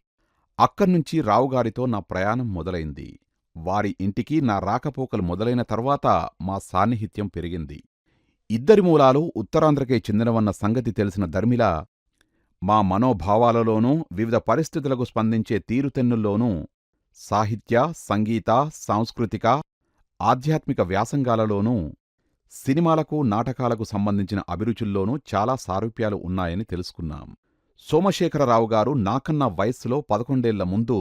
అక్కడ్నుంచి రావుగారితో నా ప్రయాణం మొదలైంది. వారి ఇంటికి నా రాకపోకలు మొదలైన తర్వాత మా సాన్నిహిత్యం పెరిగింది. ఇద్దరి మూలాలు ఉత్తరాంధ్రకే చెందినవన్న సంగతి తెలిసిన దర్మిల మా మనోభావాలలోనూ, వివిధ పరిస్థితులకు స్పందించే తీరుతెన్నుల్లోనూ, సాహిత్య, సంగీత, సాంస్కృతిక, ఆధ్యాత్మిక వ్యాసంగాలలోనూ, సినిమాలకు, నాటకాలకు సంబంధించిన అభిరుచుల్లోనూ చాలా సారూప్యాలు ఉన్నాయని తెలుసుకున్నాం. సోమశేఖరరావు గారు నాకన్నా వయస్సులో 11 ఏళ్ల ముందు,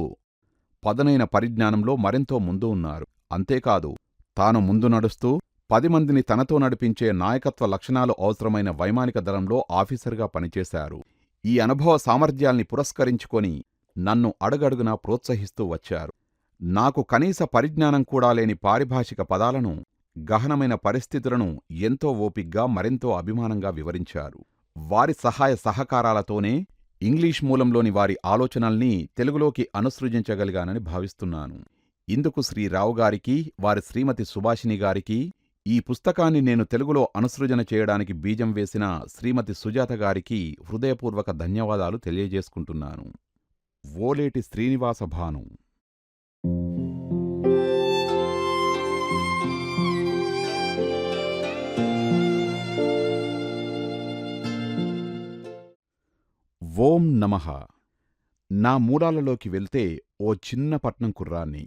పదునైన పరిజ్ఞానంలో మరెంతో ముందు ఉన్నారు. అంతేకాదు, తాను ముందు నడుస్తూ 10 మందిని తనతో నడిపించే నాయకత్వ లక్షణాలు అవసరమైన వైమానిక దళంలో ఆఫీసర్గా పనిచేశారు. ఈ అనుభవ సామర్థ్యాల్ని పురస్కరించుకొని నన్ను అడుగడుగునా ప్రోత్సహిస్తూ వచ్చారు. నాకు కనీస పరిజ్ఞానం కూడా లేని పారిభాషిక పదాలను, గహనమైన పరిస్థితులను ఎంతో ఓపిగ్గా, మరెంతో అభిమానంగా వివరించారు. వారి సహాయ సహకారాలతోనే ఇంగ్లీష్ మూలంలోని వారి ఆలోచనల్ని తెలుగులోకి అనుసృజించగలిగానని భావిస్తున్నాను. ఇందుకు శ్రీ రావుగారికి, వారి శ్రీమతి సుభాషిణి గారికి, ఈ పుస్తకాన్ని నేను తెలుగులో అనుసృజన చేయడానికి బీజం వేసిన శ్రీమతి సుజాత గారికి హృదయపూర్వక ధన్యవాదాలు తెలియజేసుకుంటున్నాను. ఓలేటి శ్రీనివాసభాను. ఓం నమః. నా మూలాలలోకి వెళ్తే ఓ చిన్న పట్నం కుర్రాన్ని.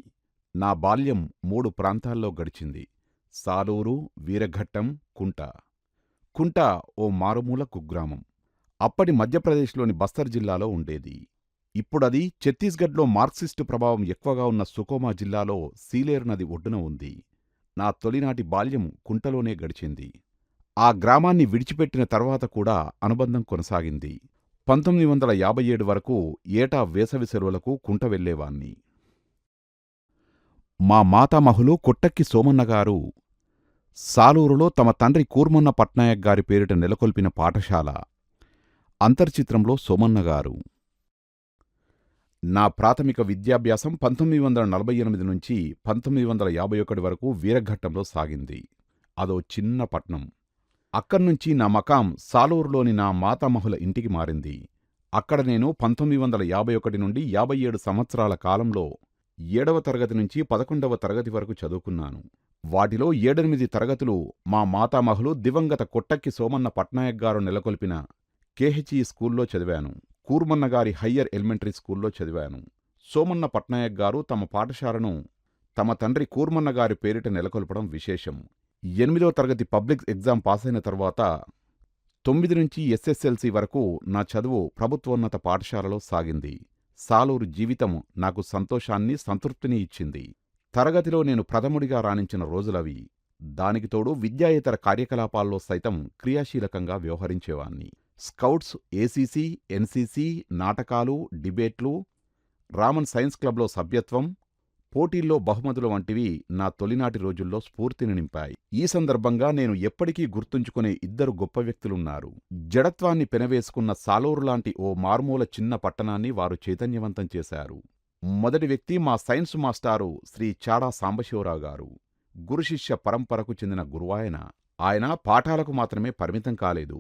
నా బాల్యం 3 ప్రాంతాల్లో గడిచింది. సాలూరు, వీరఘట్టం, కుంట. కుంట ఓ మారుమూల కుగ్రామం. అప్పటి మధ్యప్రదేశ్లోని బస్తర్ జిల్లాలో ఉండేది. ఇప్పుడది ఛత్తీస్గఢ్లో మార్క్సిస్టు ప్రభావం ఎక్కువగా ఉన్న సుకోమా జిల్లాలో సీలేరు నది ఒడ్డున ఉంది. నా తొలినాటి బాల్యం కుంటలోనే గడిచింది. ఆ గ్రామాన్ని విడిచిపెట్టిన తర్వాత కూడా అనుబంధం కొనసాగింది. 1957 వరకు ఏటా వేసవి సెలవులకు కుంట వెళ్లేవాణ్ణి. మా మాతామహులు కొట్టక్కి సోమన్నగారు సాలూరులో తమ తండ్రి కూర్మన్న పట్నాయక్ గారి పేరిట నెలకొల్పిన పాఠశాల. అంతర్చిత్రంలో సోమన్నగారు. నా ప్రాథమిక విద్యాభ్యాసం 1948 నుంచి 1951 వరకు వీరఘట్టంలో సాగింది. అదో చిన్న పట్నం. అక్కడ్నుంచి నా మకాం సాలూరులోని నా మాతామహుల ఇంటికి మారింది. అక్కడ నేను 1951 నుండి 57 సంవత్సరాల కాలంలో 7వ తరగతి నుంచి 11వ తరగతి వరకు చదువుకున్నాను. వాటిలో 7-8 తరగతులు మా మాతామహులు దివంగత కొట్టక్కి సోమన్న పట్నాయక్ గారు నెలకొల్పిన కేహెచ్ఈ స్కూల్లో చదివాను. కూర్మన్నగారి హయ్యర్ ఎలిమెంటరీ స్కూల్లో చదివాను. సోమన్న పట్నాయక్ గారు తమ పాఠశాలను తమ తండ్రి కూర్మన్నగారి పేరిట నెలకొల్పడం విశేషం. 8వ తరగతి పబ్లిక్ ఎగ్జామ్ పాసైన తర్వాత 9 నుంచి ఎస్ఎస్ఎల్సీ వరకు నా చదువు ప్రభుత్వోన్నత పాఠశాలలో సాగింది. సాలూరు జీవితం నాకు సంతోషాన్ని, సంతృప్తిని ఇచ్చింది. తరగతిలో నేను ప్రథముడిగా రాణించిన రోజులవి. దానికి తోడు విద్యాయేతర కార్యకలాపాల్లో సైతం క్రియాశీలకంగా వ్యవహరించేవాణ్ణి. స్కౌట్స్, ఏసీసీ, ఎన్సీసీ, నాటకాలు, డిబేట్లు, రామన్ సైన్స్ క్లబ్లో సభ్యత్వం, పోటీల్లో బహుమతులు వంటివి నా తొలినాటి రోజుల్లో స్ఫూర్తిని నింపాయి. ఈ సందర్భంగా నేను ఎప్పటికీ గుర్తుంచుకునే 2 గొప్ప వ్యక్తులున్నారు. జడత్వాన్ని పెనవేసుకున్న సాలూరులాంటి ఓ మార్మూల చిన్న పట్టణాన్ని వారు చైతన్యవంతం చేశారు. మొదటి వ్యక్తి మా సైన్స్ మాస్టారు శ్రీ చాడా సాంబశివరావు గారు. గురుశిష్య పరంపరకు చెందిన గురువాయన. ఆయన పాఠాలకు మాత్రమే పరిమితం కాలేదు.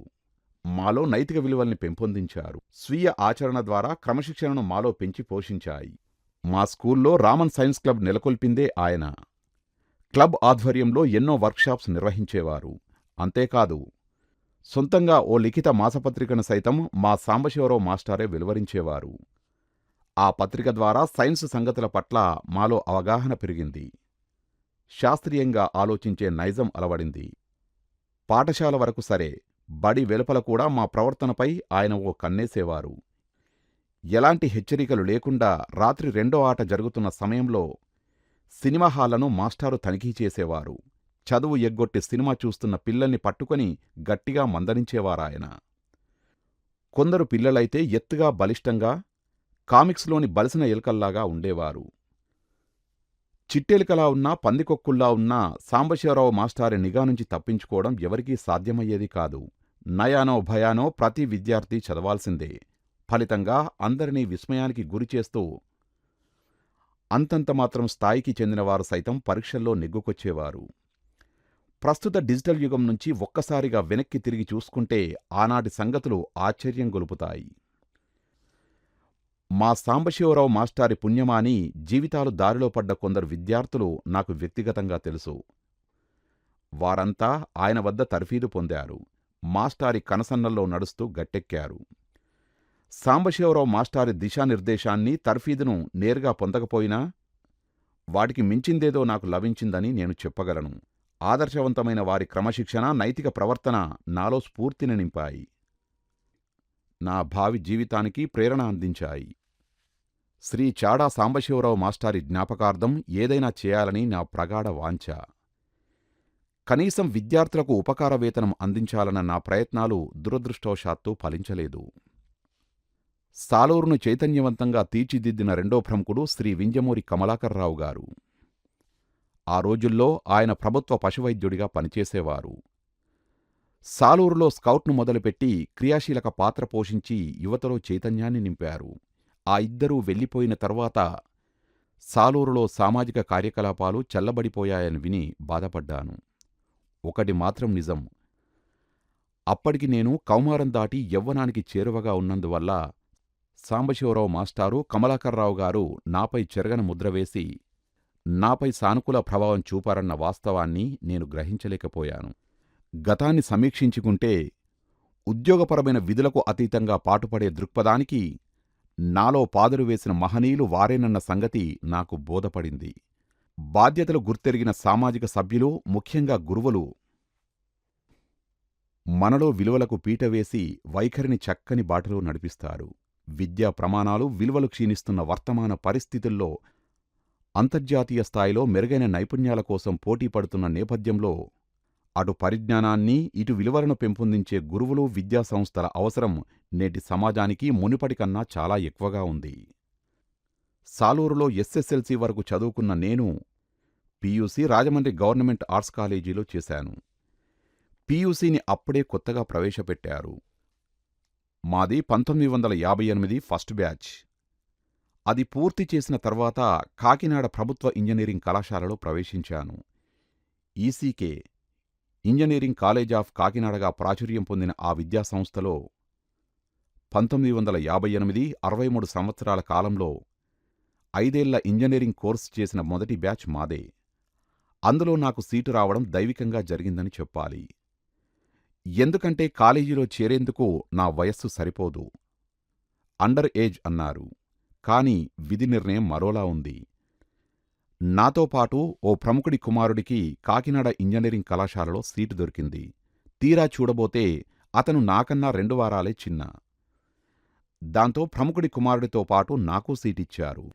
మాలో నైతిక విలువల్ని పెంపొందించారు. స్వీయ ఆచరణ ద్వారా క్రమశిక్షణను మాలో పెంచి పోషించాయి. మా స్కూల్లో రామన్ సైన్స్ క్లబ్ నెలకొల్పిందే ఆయన. క్లబ్ ఆధ్వర్యంలో ఎన్నో వర్క్షాప్స్ నిర్వహించేవారు. అంతేకాదు, సొంతంగా ఓ లిఖిత మాసపత్రికను సైతం మా సాంబశివరావు మాస్టారే వెలువరించేవారు. ఆ పత్రిక ద్వారా సైన్స్ సంగతుల పట్ల మాలో అవగాహన పెరిగింది. శాస్త్రీయంగా ఆలోచించే నైజం అలవడింది. పాఠశాల వరకు సరే, బడి వెలుపల కూడా మా ప్రవర్తనపై ఆయన ఓ కన్నేసేవారు. ఎలాంటి హెచ్చరికలు లేకుండా రాత్రి 2వ ఆట జరుగుతున్న సమయంలో సినిమా హాళ్లను మాస్టారు తనిఖీ చేసేవారు. చదువు ఎగ్గొట్టి సినిమా చూస్తున్న పిల్లల్ని పట్టుకొని గట్టిగా మందలించేవారాయన. కొందరు పిల్లలైతే ఎత్తుగా, బలిష్టంగా, కామిక్స్లోని బలిసిన ఎలుకల్లాగా ఉండేవారు. చిట్టెలుకలా ఉన్నా, పందికొక్కుల్లా ఉన్నా సాంబశివరావు మాస్టారి నిఘా నుంచి తప్పించుకోవడం ఎవరికీ సాధ్యమయ్యేది కాదు. నయానో భయానో ప్రతి విద్యార్థి చదవాల్సిందే. ఫలితంగా అందరినీ విస్మయానికి గురిచేస్తూ అంతంత మాత్రం స్థాయికి చెందినవారు సైతం పరీక్షల్లో నెగ్గుకొచ్చేవారు. ప్రస్తుత డిజిటల్ యుగం నుంచి ఒక్కసారిగా వెనక్కి తిరిగి చూసుకుంటే ఆనాటి సంగతులు ఆశ్చర్యం గొలుపుతాయి. మా సాంబశివరావు మాస్టారి పుణ్యమాని జీవితాలు దారిలో పడ్డ కొందరు విద్యార్థులు నాకు వ్యక్తిగతంగా తెలుసు. వారంతా ఆయన వద్ద తర్ఫీదు పొందారు. మాస్టారి కనసన్నల్లో నడుస్తూ గట్టెక్కారు. సాంబశివరావు మాస్టారి దిశానిర్దేశాన్ని, తర్ఫీదును నేరుగా పొందకపోయినా వాటికి మించిందేదో నాకు లభించిందని నేను చెప్పగలను. ఆదర్శవంతమైన వారి క్రమశిక్షణ, నైతిక ప్రవర్తన నాలో స్ఫూర్తిని నింపాయి. నా భావి జీవితానికి ప్రేరణ అందించాయి. శ్రీ చాడా సాంబశివరావు మాస్టారి జ్ఞాపకార్థం ఏదైనా చేయాలని నా ప్రగాఢ వాంఛ. కనీసం విద్యార్థులకు ఉపకార వేతనం అందించాలన్న నా ప్రయత్నాలు దురదృష్టవశాత్తు ఫలించలేదు. సాలూరును చైతన్యవంతంగా తీర్చిదిద్దిన 2వ ప్రముఖుడు శ్రీ వింజమూరి కమలాకర్రావు గారు. ఆ రోజుల్లో ఆయన ప్రభుత్వ పశువైద్యుడిగా పనిచేసేవారు. సాలూరులో స్కౌట్ను మొదలుపెట్టి క్రియాశీలక పాత్ర పోషించి యువతలో చైతన్యాన్ని నింపారు. ఆ ఇద్దరూ వెళ్ళిపోయిన తర్వాత సాలూరులో సామాజిక కార్యకలాపాలు చల్లబడిపోయాయని విని బాధపడ్డాను. ఒకటి మాత్రం నిజం. అప్పటికి నేను కౌమారం దాటి యవ్వనానికి చేరువగా ఉన్నందువల్ల సాంబశివరావు మాస్టారు, కమలాకర్రావు గారు నాపై చెరగని ముద్రవేసి నాపై సానుకూల ప్రభావం చూపారన్న వాస్తవాన్ని నేను గ్రహించలేకపోయాను. గతాన్ని సమీక్షించుకుంటే ఉద్యోగపరమైన విధులకు అతీతంగా పాటుపడే దృక్పథానికి నాలో పాదులు వేసిన మహనీయులు వారేనన్న సంగతి నాకు బోధపడింది. బాధ్యతలు గుర్తెరిగిన సామాజిక సభ్యులు, ముఖ్యంగా గురువులు మనలో విలువలకు పీటవేసి వైఖరిని చక్కని బాటలో నడిపిస్తారు. విద్యా ప్రమాణాలు, విలువలు క్షీణిస్తున్న వర్తమాన పరిస్థితుల్లో అంతర్జాతీయ స్థాయిలో మెరుగైన నైపుణ్యాల కోసం పోటీ పడుతున్న నేపథ్యంలో అటు పరిజ్ఞానాన్ని, ఇటు విలువలను పెంపొందించే గురువులు, విద్యా సంస్థల అవసరం నేటి సమాజానికి మునుపటి కన్నా చాలా ఎక్కువగా ఉంది. సాలూరులో ఎస్ఎస్ఎల్సీ వరకు చదువుకున్న నేను పీయూసీ రాజమండ్రి గవర్నమెంట్ ఆర్ట్స్ కాలేజీలో చేశాను. పీయూసీని అప్పుడే కొత్తగా ప్రవేశపెట్టారు. మాది 1958 ఫస్ట్ బ్యాచ్. అది పూర్తి చేసిన తర్వాత కాకినాడ ప్రభుత్వ ఇంజనీరింగ్ కళాశాలలో ప్రవేశించాను. ఈసీకే ఇంజనీరింగ్ కాలేజ్ ఆఫ్ కాకినాడగా ప్రాచుర్యం పొందిన ఆ విద్యాసంస్థలో 1958-63 సంవత్సరాల కాలంలో 5 ఏళ్ల ఇంజనీరింగ్ కోర్సు చేసిన మొదటి బ్యాచ్ మాదే. అందులో నాకు సీటు రావడం దైవికంగా జరిగిందని చెప్పాలి. ఎందుకంటే కాలేజీలో చేరేందుకు నా వయస్సు సరిపోదు. అండర్ ఏజ్ అన్నారు. కాని విధి నిర్ణయం మరోలా ఉంది. నాతో పాటు ఓ ప్రముఖుడి కుమారుడికి కాకినాడ ఇంజనీరింగ్ కళాశాలలో సీటు దొరికింది. తీరా చూడబోతే అతను నాకన్నా 2 వారాలే చిన్న. దాంతో ప్రముఖుడి కుమారుడితో పాటు నాకూ సీటిచ్చారు.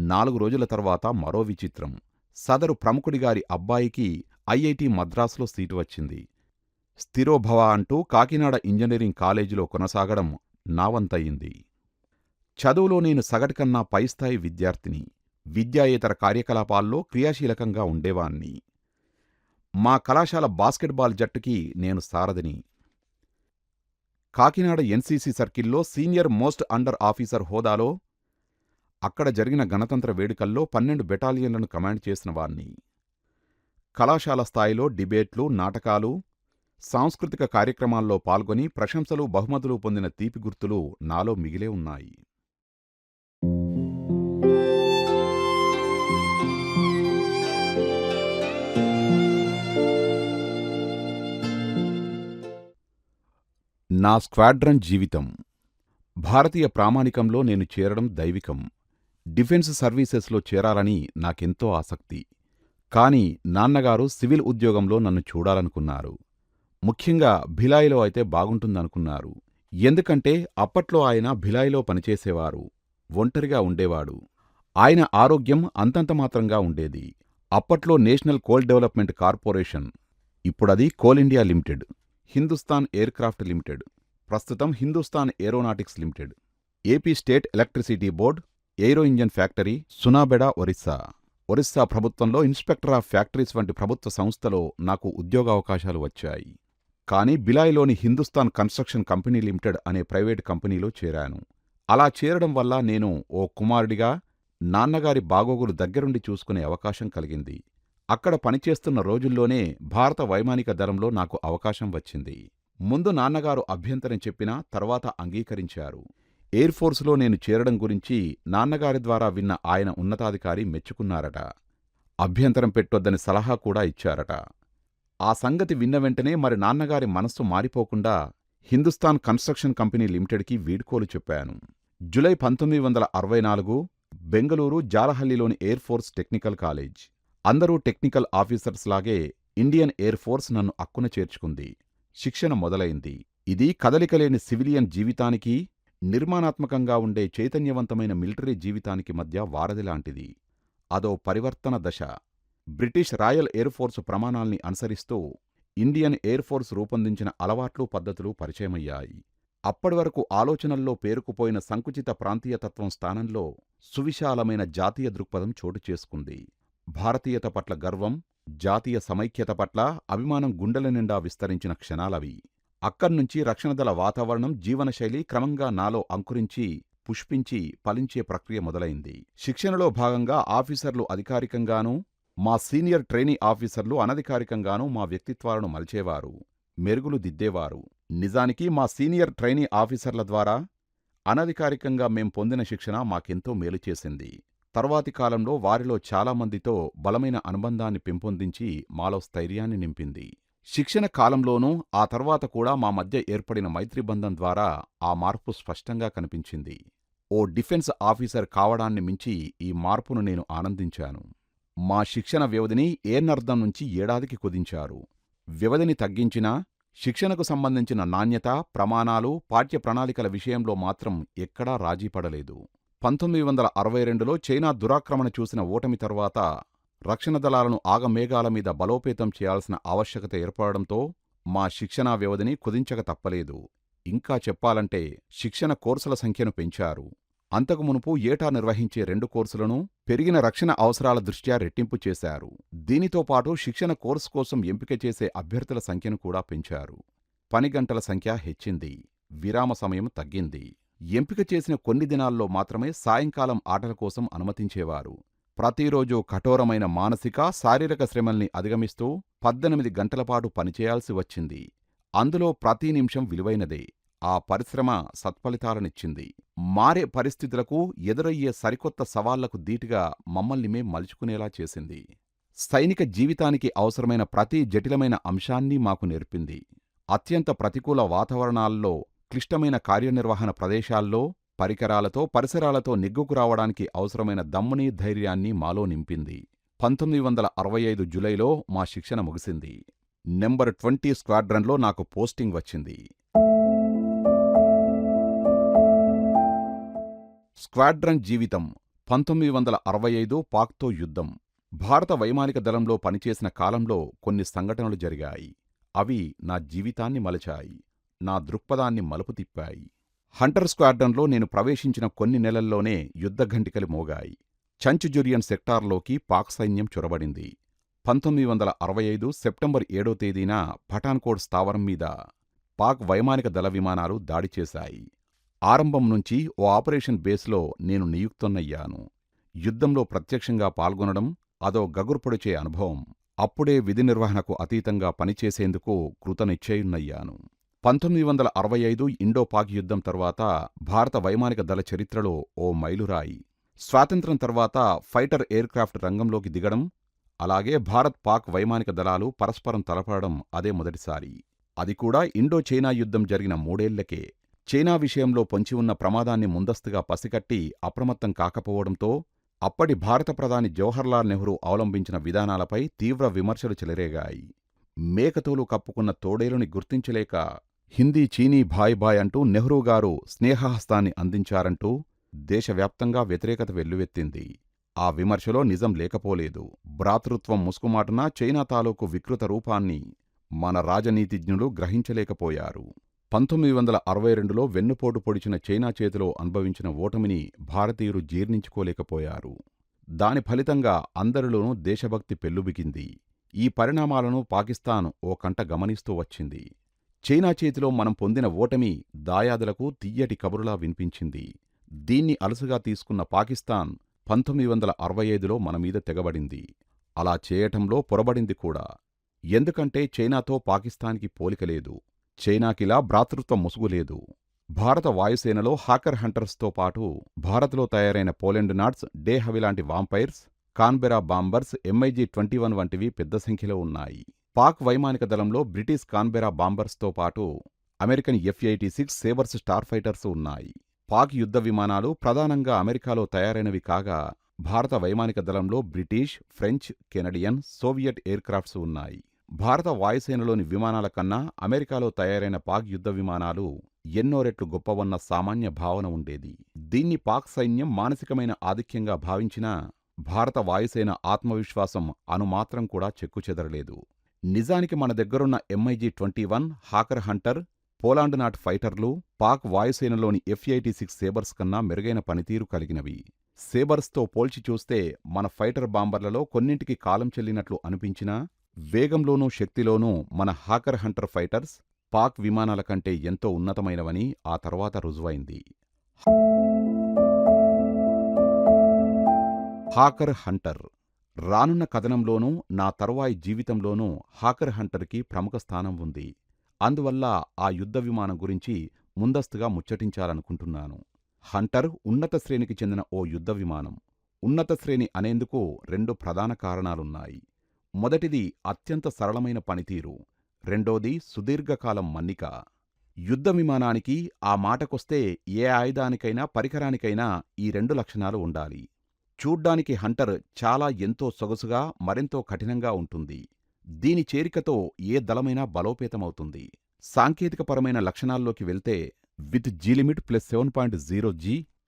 4 రోజుల తర్వాత మరో విచిత్రం. సదరు ప్రముఖుడిగారి అబ్బాయికి ఐఐటి మద్రాసులో సీటు వచ్చింది. స్థిరోభవ అంటూ కాకినాడ ఇంజనీరింగ్ కాలేజీలో కొనసాగడం నా వంతయింది. చదువులో నేను సగటుకన్నా పైస్థాయి విద్యార్థిని. విద్యాయేతర కార్యకలాపాల్లో క్రియాశీలకంగా ఉండేవాణ్ణి. మా కళాశాల బాస్కెట్బాల్ జట్టుకి నేను సారథిని. కాకినాడ ఎన్సీసీ సర్కిల్లో సీనియర్ మోస్ట్ అండర్ ఆఫీసర్ హోదాలో అక్కడ జరిగిన గణతంత్ర వేడుకల్లో 12 బెటాలియన్లను కమాండ్ చేసిన వాణ్ణి. కళాశాల స్థాయిలో డిబేట్లు, నాటకాలు, సాంస్కృతిక కార్యక్రమాల్లో పాల్గొని ప్రశంసలు, బహుమతులు పొందిన తీపి గుర్తులు నాలో మిగిలే ఉన్నాయి. నా స్క్వాడ్రన్ జీవితం. భారతీయ ప్రామాణికంలో నేను చేరడం దైవికం. డిఫెన్స్ సర్వీసెస్లో చేరాలని నాకెంతో ఆసక్తి. కాని నాన్నగారు సివిల్ ఉద్యోగంలో నన్ను చూడాలనుకున్నారు. ముఖ్యంగా భిలాయిలో అయితే బాగుంటుందనుకున్నారు. ఎందుకంటే అప్పట్లో ఆయన భిలాయిలో పనిచేసేవారు. ఒంటరిగా ఉండేవాడు. ఆయన ఆరోగ్యం అంతంత మాత్రంగా ఉండేది. అప్పట్లో నేషనల్ కోల్ డెవలప్మెంట్ కార్పొరేషన్, ఇప్పుడది Coal India Limited, Hindustan Aircraft Limited, ప్రస్తుతం Hindustan Aeronautics Limited, AP State Electricity Board, Aero Engine Factory, Sunabeda, Orissa. Orissa ప్రభుత్వంలో ఇన్స్పెక్టర్ ఆఫ్ ఫ్యాక్టరీస్ వంటి ప్రభుత్వ సంస్థలో నాకు ఉద్యోగావకాశాలు వచ్చాయి. కానీ బిలాయిలోని హిందుస్థాన్ కన్స్ట్రక్షన్ కంపెనీ లిమిటెడ్ అనే ప్రైవేటు కంపెనీలో చేరాను. అలా చేరడం వల్ల నేను ఓ కుమారుడిగా నాన్నగారి బాగోగులు దగ్గరుండి చూసుకునే అవకాశం కలిగింది. అక్కడ పనిచేస్తున్న రోజుల్లోనే భారత వైమానిక దళంలో నాకు అవకాశం వచ్చింది. ముందు నాన్నగారు అభ్యంతరం చెప్పినా తర్వాత అంగీకరించారు. ఎయిర్ ఫోర్సులో నేను చేరడం గురించి నాన్నగారి ద్వారా విన్న ఆయన ఉన్నతాధికారి మెచ్చుకున్నారట. అభ్యంతరం పెట్టొద్దని సలహా కూడా ఇచ్చారట. ఆ సంగతి విన్న వెంటనే మరి నాన్నగారి మనస్సు మారిపోకుండా హిందుస్థాన్ కన్స్ట్రక్షన్ కంపెనీ లిమిటెడ్కి వీడ్కోలు చెప్పాను. జులై 1964 బెంగళూరు జాలహల్లిలోని ఎయిర్ ఫోర్స్ టెక్నికల్ కాలేజ్. అందరూ టెక్నికల్ ఆఫీసర్స్ లాగే ఇండియన్ ఎయిర్ ఫోర్స్ నన్ను అక్కున చేర్చుకుంది. శిక్షణ మొదలైంది. ఇది కదలికలేని సివిలియన్ జీవితానికి, నిర్మాణాత్మకంగా ఉండే చైతన్యవంతమైన మిలిటరీ జీవితానికి మధ్య వారధిలాంటిది. అదో పరివర్తన దశ. బ్రిటిష్ రాయల్ ఎయిర్ ఫోర్స్ ప్రమాణాల్ని అనుసరిస్తూ ఇండియన్ ఎయిర్ ఫోర్స్ రూపొందించిన అలవాట్లు, పద్ధతులు పరిచయమయ్యాయి. అప్పటివరకు ఆలోచనల్లో పేరుకుపోయిన సంకుచిత ప్రాంతీయతత్వం స్థానంలో సువిశాలమైన జాతీయ దృక్పథం చోటు చేసుకుంది. భారతీయత పట్ల గర్వం, జాతీయ సమైక్యత పట్ల అభిమానం గుండెల నిండా విస్తరించిన క్షణాలవి. అక్కడ్నుంచి రక్షణదళ వాతావరణం, జీవనశైలి క్రమంగా నాలో అంకురించి, పుష్పించి, ఫలించే ప్రక్రియ మొదలైంది. శిక్షణలో భాగంగా ఆఫీసర్లు అధికారికంగానూ, మా సీనియర్ ట్రైనీ ఆఫీసర్లు అనధికారికంగానూ మా వ్యక్తిత్వాలను మలిచేవారు, మెరుగులు దిద్దేవారు. నిజానికి మా సీనియర్ ట్రైనీ ఆఫీసర్ల ద్వారా అనధికారికంగా మేం పొందిన శిక్షణ మాకెంతో మేలు చేసింది. తర్వాతి కాలంలో వారిలో చాలామందితో బలమైన అనుబంధాన్ని పెంపొందించి మాలో స్థైర్యాన్ని నింపింది. శిక్షణ కాలంలోనూ ఆ తర్వాత కూడా మా మధ్య ఏర్పడిన మైత్రిబంధం ద్వారా ఆ మార్పు స్పష్టంగా కనిపించింది. ఓ డిఫెన్స్ ఆఫీసర్ కావడాన్ని మించి ఈ మార్పును నేను ఆనందించాను. మా శిక్షణ వ్యవధిని ఏన్నర్థం నుంచి ఏడాదికి కుదించారు. వ్యవధిని తగ్గించినా శిక్షణకు సంబంధించిన నాణ్యత, ప్రమాణాలు, పాఠ్య ప్రణాళికల విషయంలో మాత్రం ఎక్కడా రాజీపడలేదు. 1962లో చైనా దురాక్రమణ చూసిన ఓటమి తరువాత రక్షణ దళాలను ఆగమేఘాల మీద బలోపేతం చేయాల్సిన ఆవశ్యకత ఏర్పడడంతో మా శిక్షణా వ్యవధిని కుదించక తప్పలేదు. ఇంకా చెప్పాలంటే శిక్షణ కోర్సుల సంఖ్యను పెంచారు. అంతకు మునుపు ఏటా నిర్వహించే 2 కోర్సులను పెరిగిన రక్షణ అవసరాల దృష్ట్యా రెట్టింపు చేశారు. దీనితో పాటు శిక్షణ కోర్సు కోసం ఎంపిక చేసే అభ్యర్థుల సంఖ్యను కూడా పెంచారు. పని గంటల సంఖ్య హెచ్చింది. విరామ సమయం తగ్గింది. ఎంపిక చేసిన కొన్ని దినాల్లో మాత్రమే సాయంకాలం ఆటల కోసం అనుమతించేవారు. ప్రతిరోజూ కఠోరమైన మానసిక, శారీరక శ్రమల్ని అధిగమిస్తూ 18 గంటలపాటు పనిచేయాల్సి వచ్చింది. అందులో ప్రతి నిమిషం విలువైనదే. ఆ పరిశ్రమ సత్ఫలితాలనిచ్చింది. మారే పరిస్థితులకు, ఎదురయ్యే సరికొత్త సవాళ్లకు దీటుగా మమ్మల్ని మేం మలుచుకునేలా చేసింది. సైనిక జీవితానికి అవసరమైన ప్రతి జటిలమైన అంశాన్ని మాకు నేర్పింది. అత్యంత ప్రతికూల వాతావరణాల్లో, క్లిష్టమైన కార్యనిర్వహణ ప్రదేశాల్లో పరికరాలతో, పరిసరాలతో నెగ్గుకు రావడానికి అవసరమైన దమ్ముని, ధైర్యాన్ని మాలో నింపింది. 1965 జులైలో మా శిక్షణ ముగిసింది. నెంబర్ 20 స్క్వాడ్రన్లో నాకు పోస్టింగ్ వచ్చింది. స్క్వాడ్రన్ జీవితం 1965 పాక్తో యుద్ధం. భారత వైమానిక దళంలో పనిచేసిన కాలంలో కొన్ని సంఘటనలు జరిగాయి. అవి నా జీవితాన్ని మలచాయి. నా దృక్పథాన్ని మలుపు తిప్పాయి. హంటర్ స్క్వాడ్రన్లో నేను ప్రవేశించిన కొన్ని నెలల్లోనే యుద్ధఘంటికలు మోగాయి. చంచుజురియన్ సెక్టార్లోకి పాక్ సైన్యం చొరబడింది. 1965 సెప్టెంబర్ 7వ తేదీన పఠాన్కోట్ స్థావరం మీద పాక్ వైమానిక దళ విమానాలు దాడి చేశాయి. ఆరంభం నుంచి ఓ ఆపరేషన్ బేస్లో నేను నియుక్తనయ్యాను. యుద్ధంలో ప్రత్యక్షంగా పాల్గొనడం అదో గగుర్పొడిచే అనుభవం. అప్పుడే విధి నిర్వహణకు అతీతంగా పనిచేసేందుకు కృతనిశ్చయున్నయ్యాను. 1965 ఇండో-పాక్ యుద్ధం తర్వాత భారత వైమానిక దళ చరిత్రలో ఓ మైలురాయి. స్వాతంత్ర్యం తర్వాత ఫైటర్ ఎయిర్క్రాఫ్ట్ రంగంలోకి దిగడం, అలాగే భారత్-పాక్ వైమానిక దళాలు పరస్పరం తలపడడం అదే మొదటిసారి. అది కూడా ఇండో-చైనా యుద్ధం జరిగిన 3 ఏళ్లకే. చైనా విషయంలో పొంచి ఉన్న ప్రమాదాన్ని ముందస్తుగా పసికట్టి అప్రమత్తం కాకపోవడంతో అప్పటి భారత ప్రధాని జవహర్లాల్ నెహ్రూ అవలంబించిన విధానాలపై తీవ్ర విమర్శలు చెలరేగాయి. మేకతోలు కప్పుకున్న తోడేలుని గుర్తించలేక హిందీ, చీనీ భాయ్ భాయ్ అంటూ నెహ్రూగారు స్నేహహస్తాన్ని అందించారంటూ దేశవ్యాప్తంగా వ్యతిరేకత వెల్లువెత్తింది. ఆ విమర్శలో నిజం లేకపోలేదు. భ్రాతృత్వం ముసుగుమాటున చైనా తాలూకు వికృత రూపాన్ని మన రాజనీతిజ్ఞులు గ్రహించలేకపోయారు. 1962లో వెన్నుపోటు పొడిచిన చైనా చేతిలో అనుభవించిన ఓటమిని భారతీయులు జీర్ణించుకోలేకపోయారు. దాని ఫలితంగా అందరిలోనూ దేశభక్తి పెల్లుబికింది. ఈ పరిణామాలను పాకిస్తాన్ ఓ కంట గమనిస్తూ వచ్చింది. చైనా చేతిలో మనం పొందిన ఓటమి దాయాదులకు తియ్యటి కబురులా వినిపించింది. దీన్ని అలసుగా తీసుకున్న పాకిస్తాన్ 1965లో మనమీద తెగబడింది. అలా చేయటంలో పొరబడింది కూడా. ఎందుకంటే చైనాతో పాకిస్తాన్కి పోలికలేదు. చైనాకిలా భ్రాతృత్వ ముసుగులేదు. భారత వాయుసేనలో హాకర్ హంటర్స్తో పాటు భారత్లో తయారైన Folland Gnats, de Havilland Vampires, Canberra bombers, MiG-21 వంటివి పెద్ద సంఖ్యలో ఉన్నాయి. పాక్ వైమానిక దళంలో బ్రిటిష్ కాన్బెరా బాంబర్స్తో పాటు అమెరికన్ F-86 సేబర్స్ స్టార్ ఫైటర్స్ ఉన్నాయి. పాక్ యుద్ధ విమానాలు ప్రధానంగా అమెరికాలో తయారైనవి కాగా భారత వైమానిక దళంలో British, French, Canadian, Soviet aircrafts ఉన్నాయి. భారత వాయుసేనలోని విమానాల కన్నా అమెరికాలో తయారైన పాక్ యుద్ధ విమానాలు ఎన్నో రెట్లు గొప్పవన్న సామాన్య భావన ఉండేది. దీన్ని పాక్ సైన్యం మానసికమైన ఆధిక్యంగా భావించినా భారత వాయుసేన ఆత్మవిశ్వాసం అణుమాత్రం కూడా చెక్కుచెదరలేదు. నిజానికి మన దగ్గరున్న MiG-21, Hawker Hunter, Folland Gnat ఫైటర్లు పాక్ వాయుసేనలోని F-86 సేబర్స్ కన్నా మెరుగైన పనితీరు కలిగినవి. సేబర్స్తో పోల్చి చూస్తే మన ఫైటర్ బాంబర్లలో కొన్నింటికి కాలం చెల్లినట్లు అనిపించినా వేగంలోనూ శక్తిలోనూ మన హాకర్ హంటర్ ఫైటర్స్ పాక్ విమానాల కంటే ఎంతో ఉన్నతమైనవని ఆ తర్వాత రుజువైంది. హాకర్ హంటర్ రానున్న కథనంలోనూ నా తరువాయి జీవితంలోనూ హాకర్ హంటర్కి ప్రముఖ స్థానం ఉంది. అందువల్ల ఆ యుద్ధ విమానం గురించి ముందస్తుగా ముచ్చటించాలనుకుంటున్నాను. హంటర్ ఉన్నత శ్రేణికి చెందిన ఓ యుద్ధ విమానం. ఉన్నత శ్రేణి అనేందుకు 2 ప్రధాన కారణాలున్నాయి. మొదటిది అత్యంత సరళమైన పనితీరు, రెండోది సుదీర్ఘకాలం మన్నిక. యుద్ధ విమానానికి ఆ మాటకొస్తే ఏ ఆయుధానికైనా పరికరానికైనా ఈ 2 లక్షణాలు ఉండాలి. చూడ్డానికి హంటర్ చాలా ఎంతో సొగసుగా మరెంతో కఠినంగా ఉంటుంది. దీని చేరికతో ఏ దళమైనా బలోపేతమవుతుంది. సాంకేతికపరమైన లక్షణాల్లోకి వెళ్తే with G limit plus 7.0G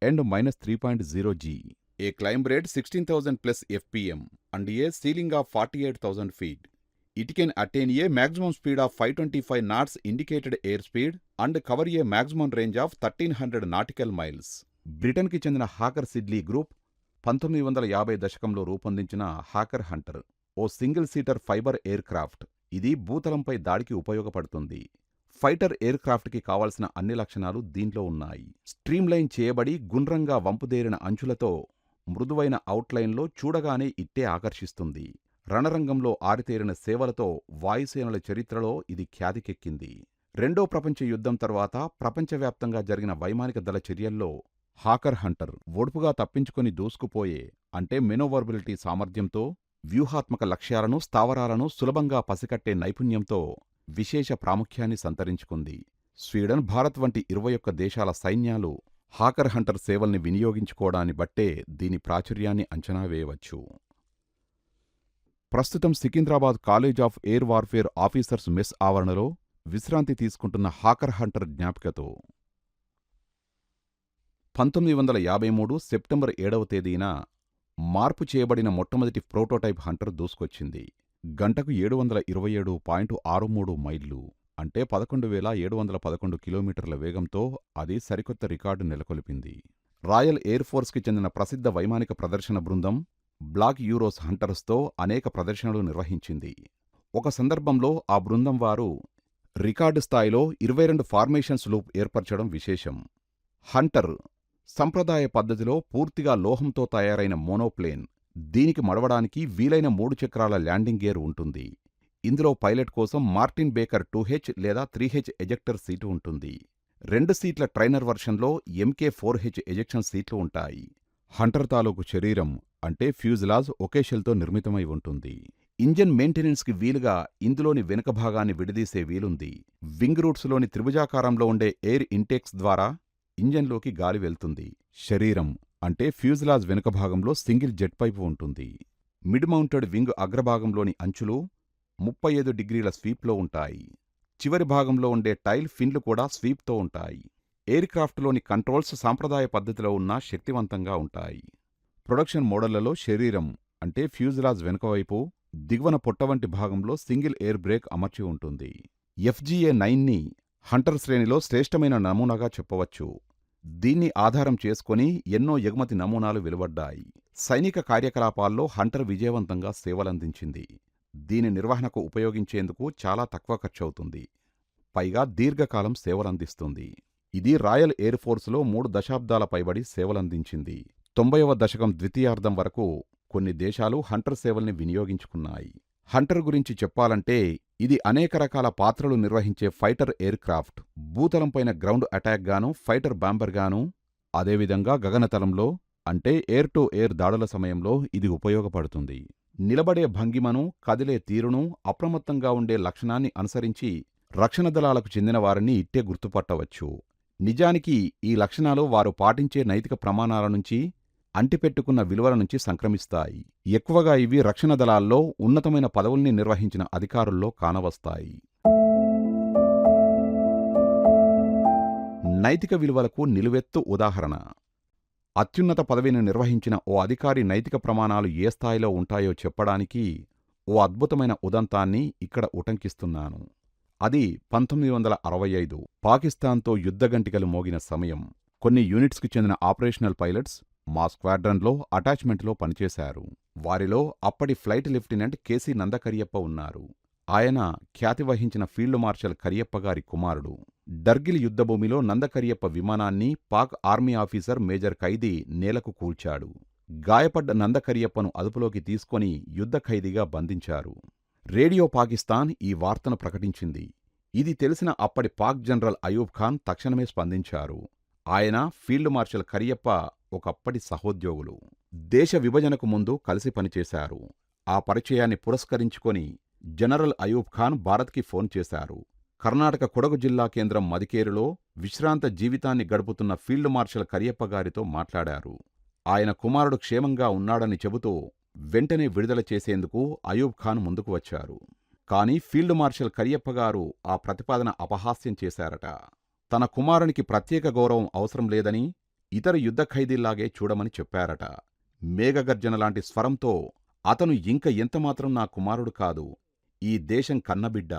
and -3.0G, a climb rate 16,000 plus FPM and a ceiling of 48,000 feet. It can attain a maximum speed of 525 knots indicated airspeed and cover a maximum range of 1300 nautical miles. బ్రిటన్కి చెందిన Hawker Siddeley group 1950 దశకంలో రూపొందించిన Hawker Hunter ఓ single seater fighter aircraft. ఇది భూతలంపై దాడికి ఉపయోగపడుతుంది. Fighter air క్రాఫ్ట్కి కావాల్సిన అన్ని లక్షణాలు దీంట్లో ఉన్నాయి. స్ట్రీమ్లైన్ చేయబడి గుండ్రంగా వంపుదేరిన అంచులతో మృదువైన అవుట్లైన్లో చూడగానే ఇట్టే ఆకర్షిస్తుంది. రణరంగంలో ఆరితేరిన సేవలతో వాయుసేనల చరిత్రలో ఇది ఖ్యాతికెక్కింది. రెండో ప్రపంచ యుద్ధం తర్వాత ప్రపంచవ్యాప్తంగా జరిగిన వైమానిక దళ చర్యల్లో హాకర్ హంటర్ ఒడుపుగా తప్పించుకొని దూసుకుపోయే అంటే మెనోవర్బిలిటీ సామర్థ్యంతో, వ్యూహాత్మక లక్ష్యాలను స్థావరాలను సులభంగా పసికట్టే నైపుణ్యంతో విశేష ప్రాముఖ్యాన్ని సంతరించుకుంది. స్వీడన్, భారత్ వంటి 21 దేశాల సైన్యాలు హాకర్ హంటర్ సేవల్ని వినియోగించుకోవడాన్ని బట్టే దీని ప్రాచుర్యాన్ని అంచనా వేయవచ్చు. ప్రస్తుతం Secunderabad college of air warfare officers mess ఆవరణలో విశ్రాంతి తీసుకుంటున్న హాకర్ హంటర్ జ్ఞాపికతో 1953 సెప్టెంబర్ 7వ తేదీన మార్పు చేయబడిన మొట్టమొదటి ప్రోటోటైప్ హంటర్ దూసుకొచ్చింది. గంటకు 727.63 మైళ్ళు అంటే 11,711 కిలోమీటర్ల వేగంతో అది సరికొత్త రికార్డు నెలకొల్పింది. రాయల్ ఎయిర్ ఫోర్స్కి చెందిన ప్రసిద్ధ వైమానిక ప్రదర్శన బృందం బ్లాక్ యూరోస్ హంటర్స్తో అనేక ప్రదర్శనలు నిర్వహించింది. ఒక సందర్భంలో ఆ బృందం వారు రికార్డు స్థాయిలో 22 ఫార్మేషన్స్ లూప్ ఏర్పరచడం విశేషం. హంటర్ సంప్రదాయ పద్ధతిలో పూర్తిగా లోహంతో తయారైన మోనోప్లేన్. దీనికి మడవడానికి వీలైన 3 చక్రాల ల్యాండింగ్ గేర్ ఉంటుంది. ఇందులో పైలట్ కోసం మార్టిన్ బేకర్ 2H లేదా 3H ఎజెక్టర్ సీటు ఉంటుంది. 2 సీట్ల ట్రైనర్ వర్షన్లో MK4H ఎజెక్షన్ సీట్లు ఉంటాయి. హంటర్ తాలూకు శరీరం అంటే ఫ్యూజిలాజ్ ఒకే షెల్తో నిర్మితమై ఉంటుంది. ఇంజన్ మెయింటెనెన్స్కి వీలుగా ఇందులోని వెనుక భాగాన్ని విడదీసే వీలుంది. వింగ్ రూట్స్లోని త్రిభుజాకారంలో ఉండే ఎయిర్ ఇంటేక్స్ ద్వారా ఇంజన్లోకి గాలి వెళ్తుంది. శరీరం అంటే ఫ్యూజిలాజ్ వెనుక భాగంలో సింగిల్ జెట్ పైపు ఉంటుంది. మిడ్ మౌంటెడ్ వింగ్ అగ్రభాగంలోని అంచులు 35 డిగ్రీల స్వీప్లో ఉంటాయి. చివరి భాగంలో ఉండే టైల్ ఫిన్లు కూడా స్వీప్తో ఉంటాయి. ఎయిర్ క్రాఫ్ట్లోని కంట్రోల్స్ సాంప్రదాయ పద్ధతిలో ఉన్నా శక్తివంతంగా ఉంటాయి. ప్రొడక్షన్ మోడళ్లలో శరీరం అంటే ఫ్యూజిలాజ్ వెనుకవైపు దిగువన పొట్ట వంటి భాగంలో సింగిల్ ఎయిర్ బ్రేక్ అమర్చి ఉంటుంది. FGA-9ని హంటర్ శ్రేణిలో శ్రేష్టమైన నమూనాగా చెప్పవచ్చు. దీన్ని ఆధారం చేసుకుని ఎన్నో ఎగుమతి నమూనాలు వెలువడ్డాయి. సైనిక కార్యకలాపాల్లో హంటర్ విజయవంతంగా సేవలందించింది. దీని నిర్వహణకు ఉపయోగించేందుకు చాలా తక్కువ ఖర్చవుతుంది. పైగా దీర్ఘకాలం సేవలందిస్తుంది. ఇది రాయల్ ఎయిర్ ఫోర్సులో 3 దశాబ్దాల పైబడి సేవలందించింది. 90వ దశకం ద్వితీయార్ధం వరకు కొన్ని దేశాలు హంటర్ సేవల్ని వినియోగించుకున్నాయి. హంటర్ గురించి చెప్పాలంటే ఇది అనేక రకాల పాత్రలు నిర్వహించే ఫైటర్ ఎయిర్ క్రాఫ్ట్. భూతలంపైన గ్రౌండ్ అటాక్ గాను, ఫైటర్ బాంబర్ గాను, అదేవిధంగా గగనతలంలో అంటే ఎయిర్ టు ఎయిర్ దాడుల సమయంలో ఇది ఉపయోగపడుతుంది. నిలబడే భంగిమను, కదిలే తీరును, అప్రమత్తంగా ఉండే లక్షణాన్ని అనుసరించి రక్షణ దళాలకు చెందిన వారిని ఇట్టే గుర్తుపట్టవచ్చు. నిజానికి ఈ లక్షణాలు వారు పాటించే నైతిక ప్రమాణాల నుంచి, అంటిపెట్టుకున్న విలువల నుంచి సంక్రమిస్తాయి. ఎక్కువగా ఇవి రక్షణ దళాల్లో ఉన్నతమైన పదవుల్ని నిర్వహించిన అధికారుల్లో కానవస్తాయి. నైతిక విలువలకు నిలువెత్తు ఉదాహరణ. అత్యున్నత పదవిని నిర్వహించిన ఓ అధికారి నైతిక ప్రమాణాలు ఏ స్థాయిలో ఉంటాయో చెప్పడానికి ఓ అద్భుతమైన ఉదంతాన్ని ఇక్కడ ఉటంకిస్తున్నాను. అది 1965 పాకిస్తాన్తో యుద్ధగంటికలు మోగిన సమయం. కొన్ని యూనిట్స్కి చెందిన ఆపరేషనల్ పైలట్స్ మా స్క్వాడ్రన్లో అటాచ్మెంట్లో పనిచేశారు. వారిలో అప్పటి ఫ్లైట్ లెఫ్టినెంట్ కేసీ నందకరియప్ప ఉన్నారు. ఆయన ఖ్యాతి వహించిన ఫీల్డ్ మార్షల్ కరియప్ప గారి కుమారుడు. డర్గిల్ యుద్ధభూమిలో నందకరియప్ప విమానాన్ని పాక్ ఆర్మీ ఆఫీసర్ మేజర్ ఖైదీ నేలకు కూల్చాడు. గాయపడ్డ నందకరియప్పను అదుపులోకి తీసుకొని యుద్ధ ఖైదీగా బంధించారు. రేడియో పాకిస్తాన్ ఈ వార్తను ప్రకటించింది. ఇది తెలిసిన అప్పటి పాక్ జనరల్ అయూబ్ ఖాన్ తక్షణమే స్పందించారు. ఆయన, ఫీల్డ్ మార్షల్ కరియప్ప ఒకప్పటి సహోద్యోగులు. దేశ విభజనకు ముందు కలిసి పనిచేశారు. ఆ పరిచయాన్ని పురస్కరించుకొని జనరల్ అయూబ్ ఖాన్ భారత్కి ఫోన్ చేశారు. కర్ణాటక కొడగు జిల్లా కేంద్రం మదికేరులో విశ్రాంత జీవితాన్ని గడుపుతున్న ఫీల్డ్ మార్షల్ కరియప్ప గారితో మాట్లాడారు. ఆయన కుమారుడు క్షేమంగా ఉన్నాడని చెబుతూ వెంటనే విడుదల చేసేందుకు అయూబ్ ఖాన్ ముందుకు వచ్చారు. కాని ఫీల్డ్ మార్షల్ కరియప్పగారు ఆ ప్రతిపాదన అపహాస్యం చేశారట. తన కుమారునికి ప్రత్యేక గౌరవం అవసరం లేదని, ఇతర యుద్ధ ఖైదీల్లాగే చూడమని చెప్పారట. మేఘగర్జనలాంటి స్వరంతో అతను ఇంక ఎంతమాత్రం నా కుమారుడు కాదు, ఈ దేశం కన్నబిడ్డ,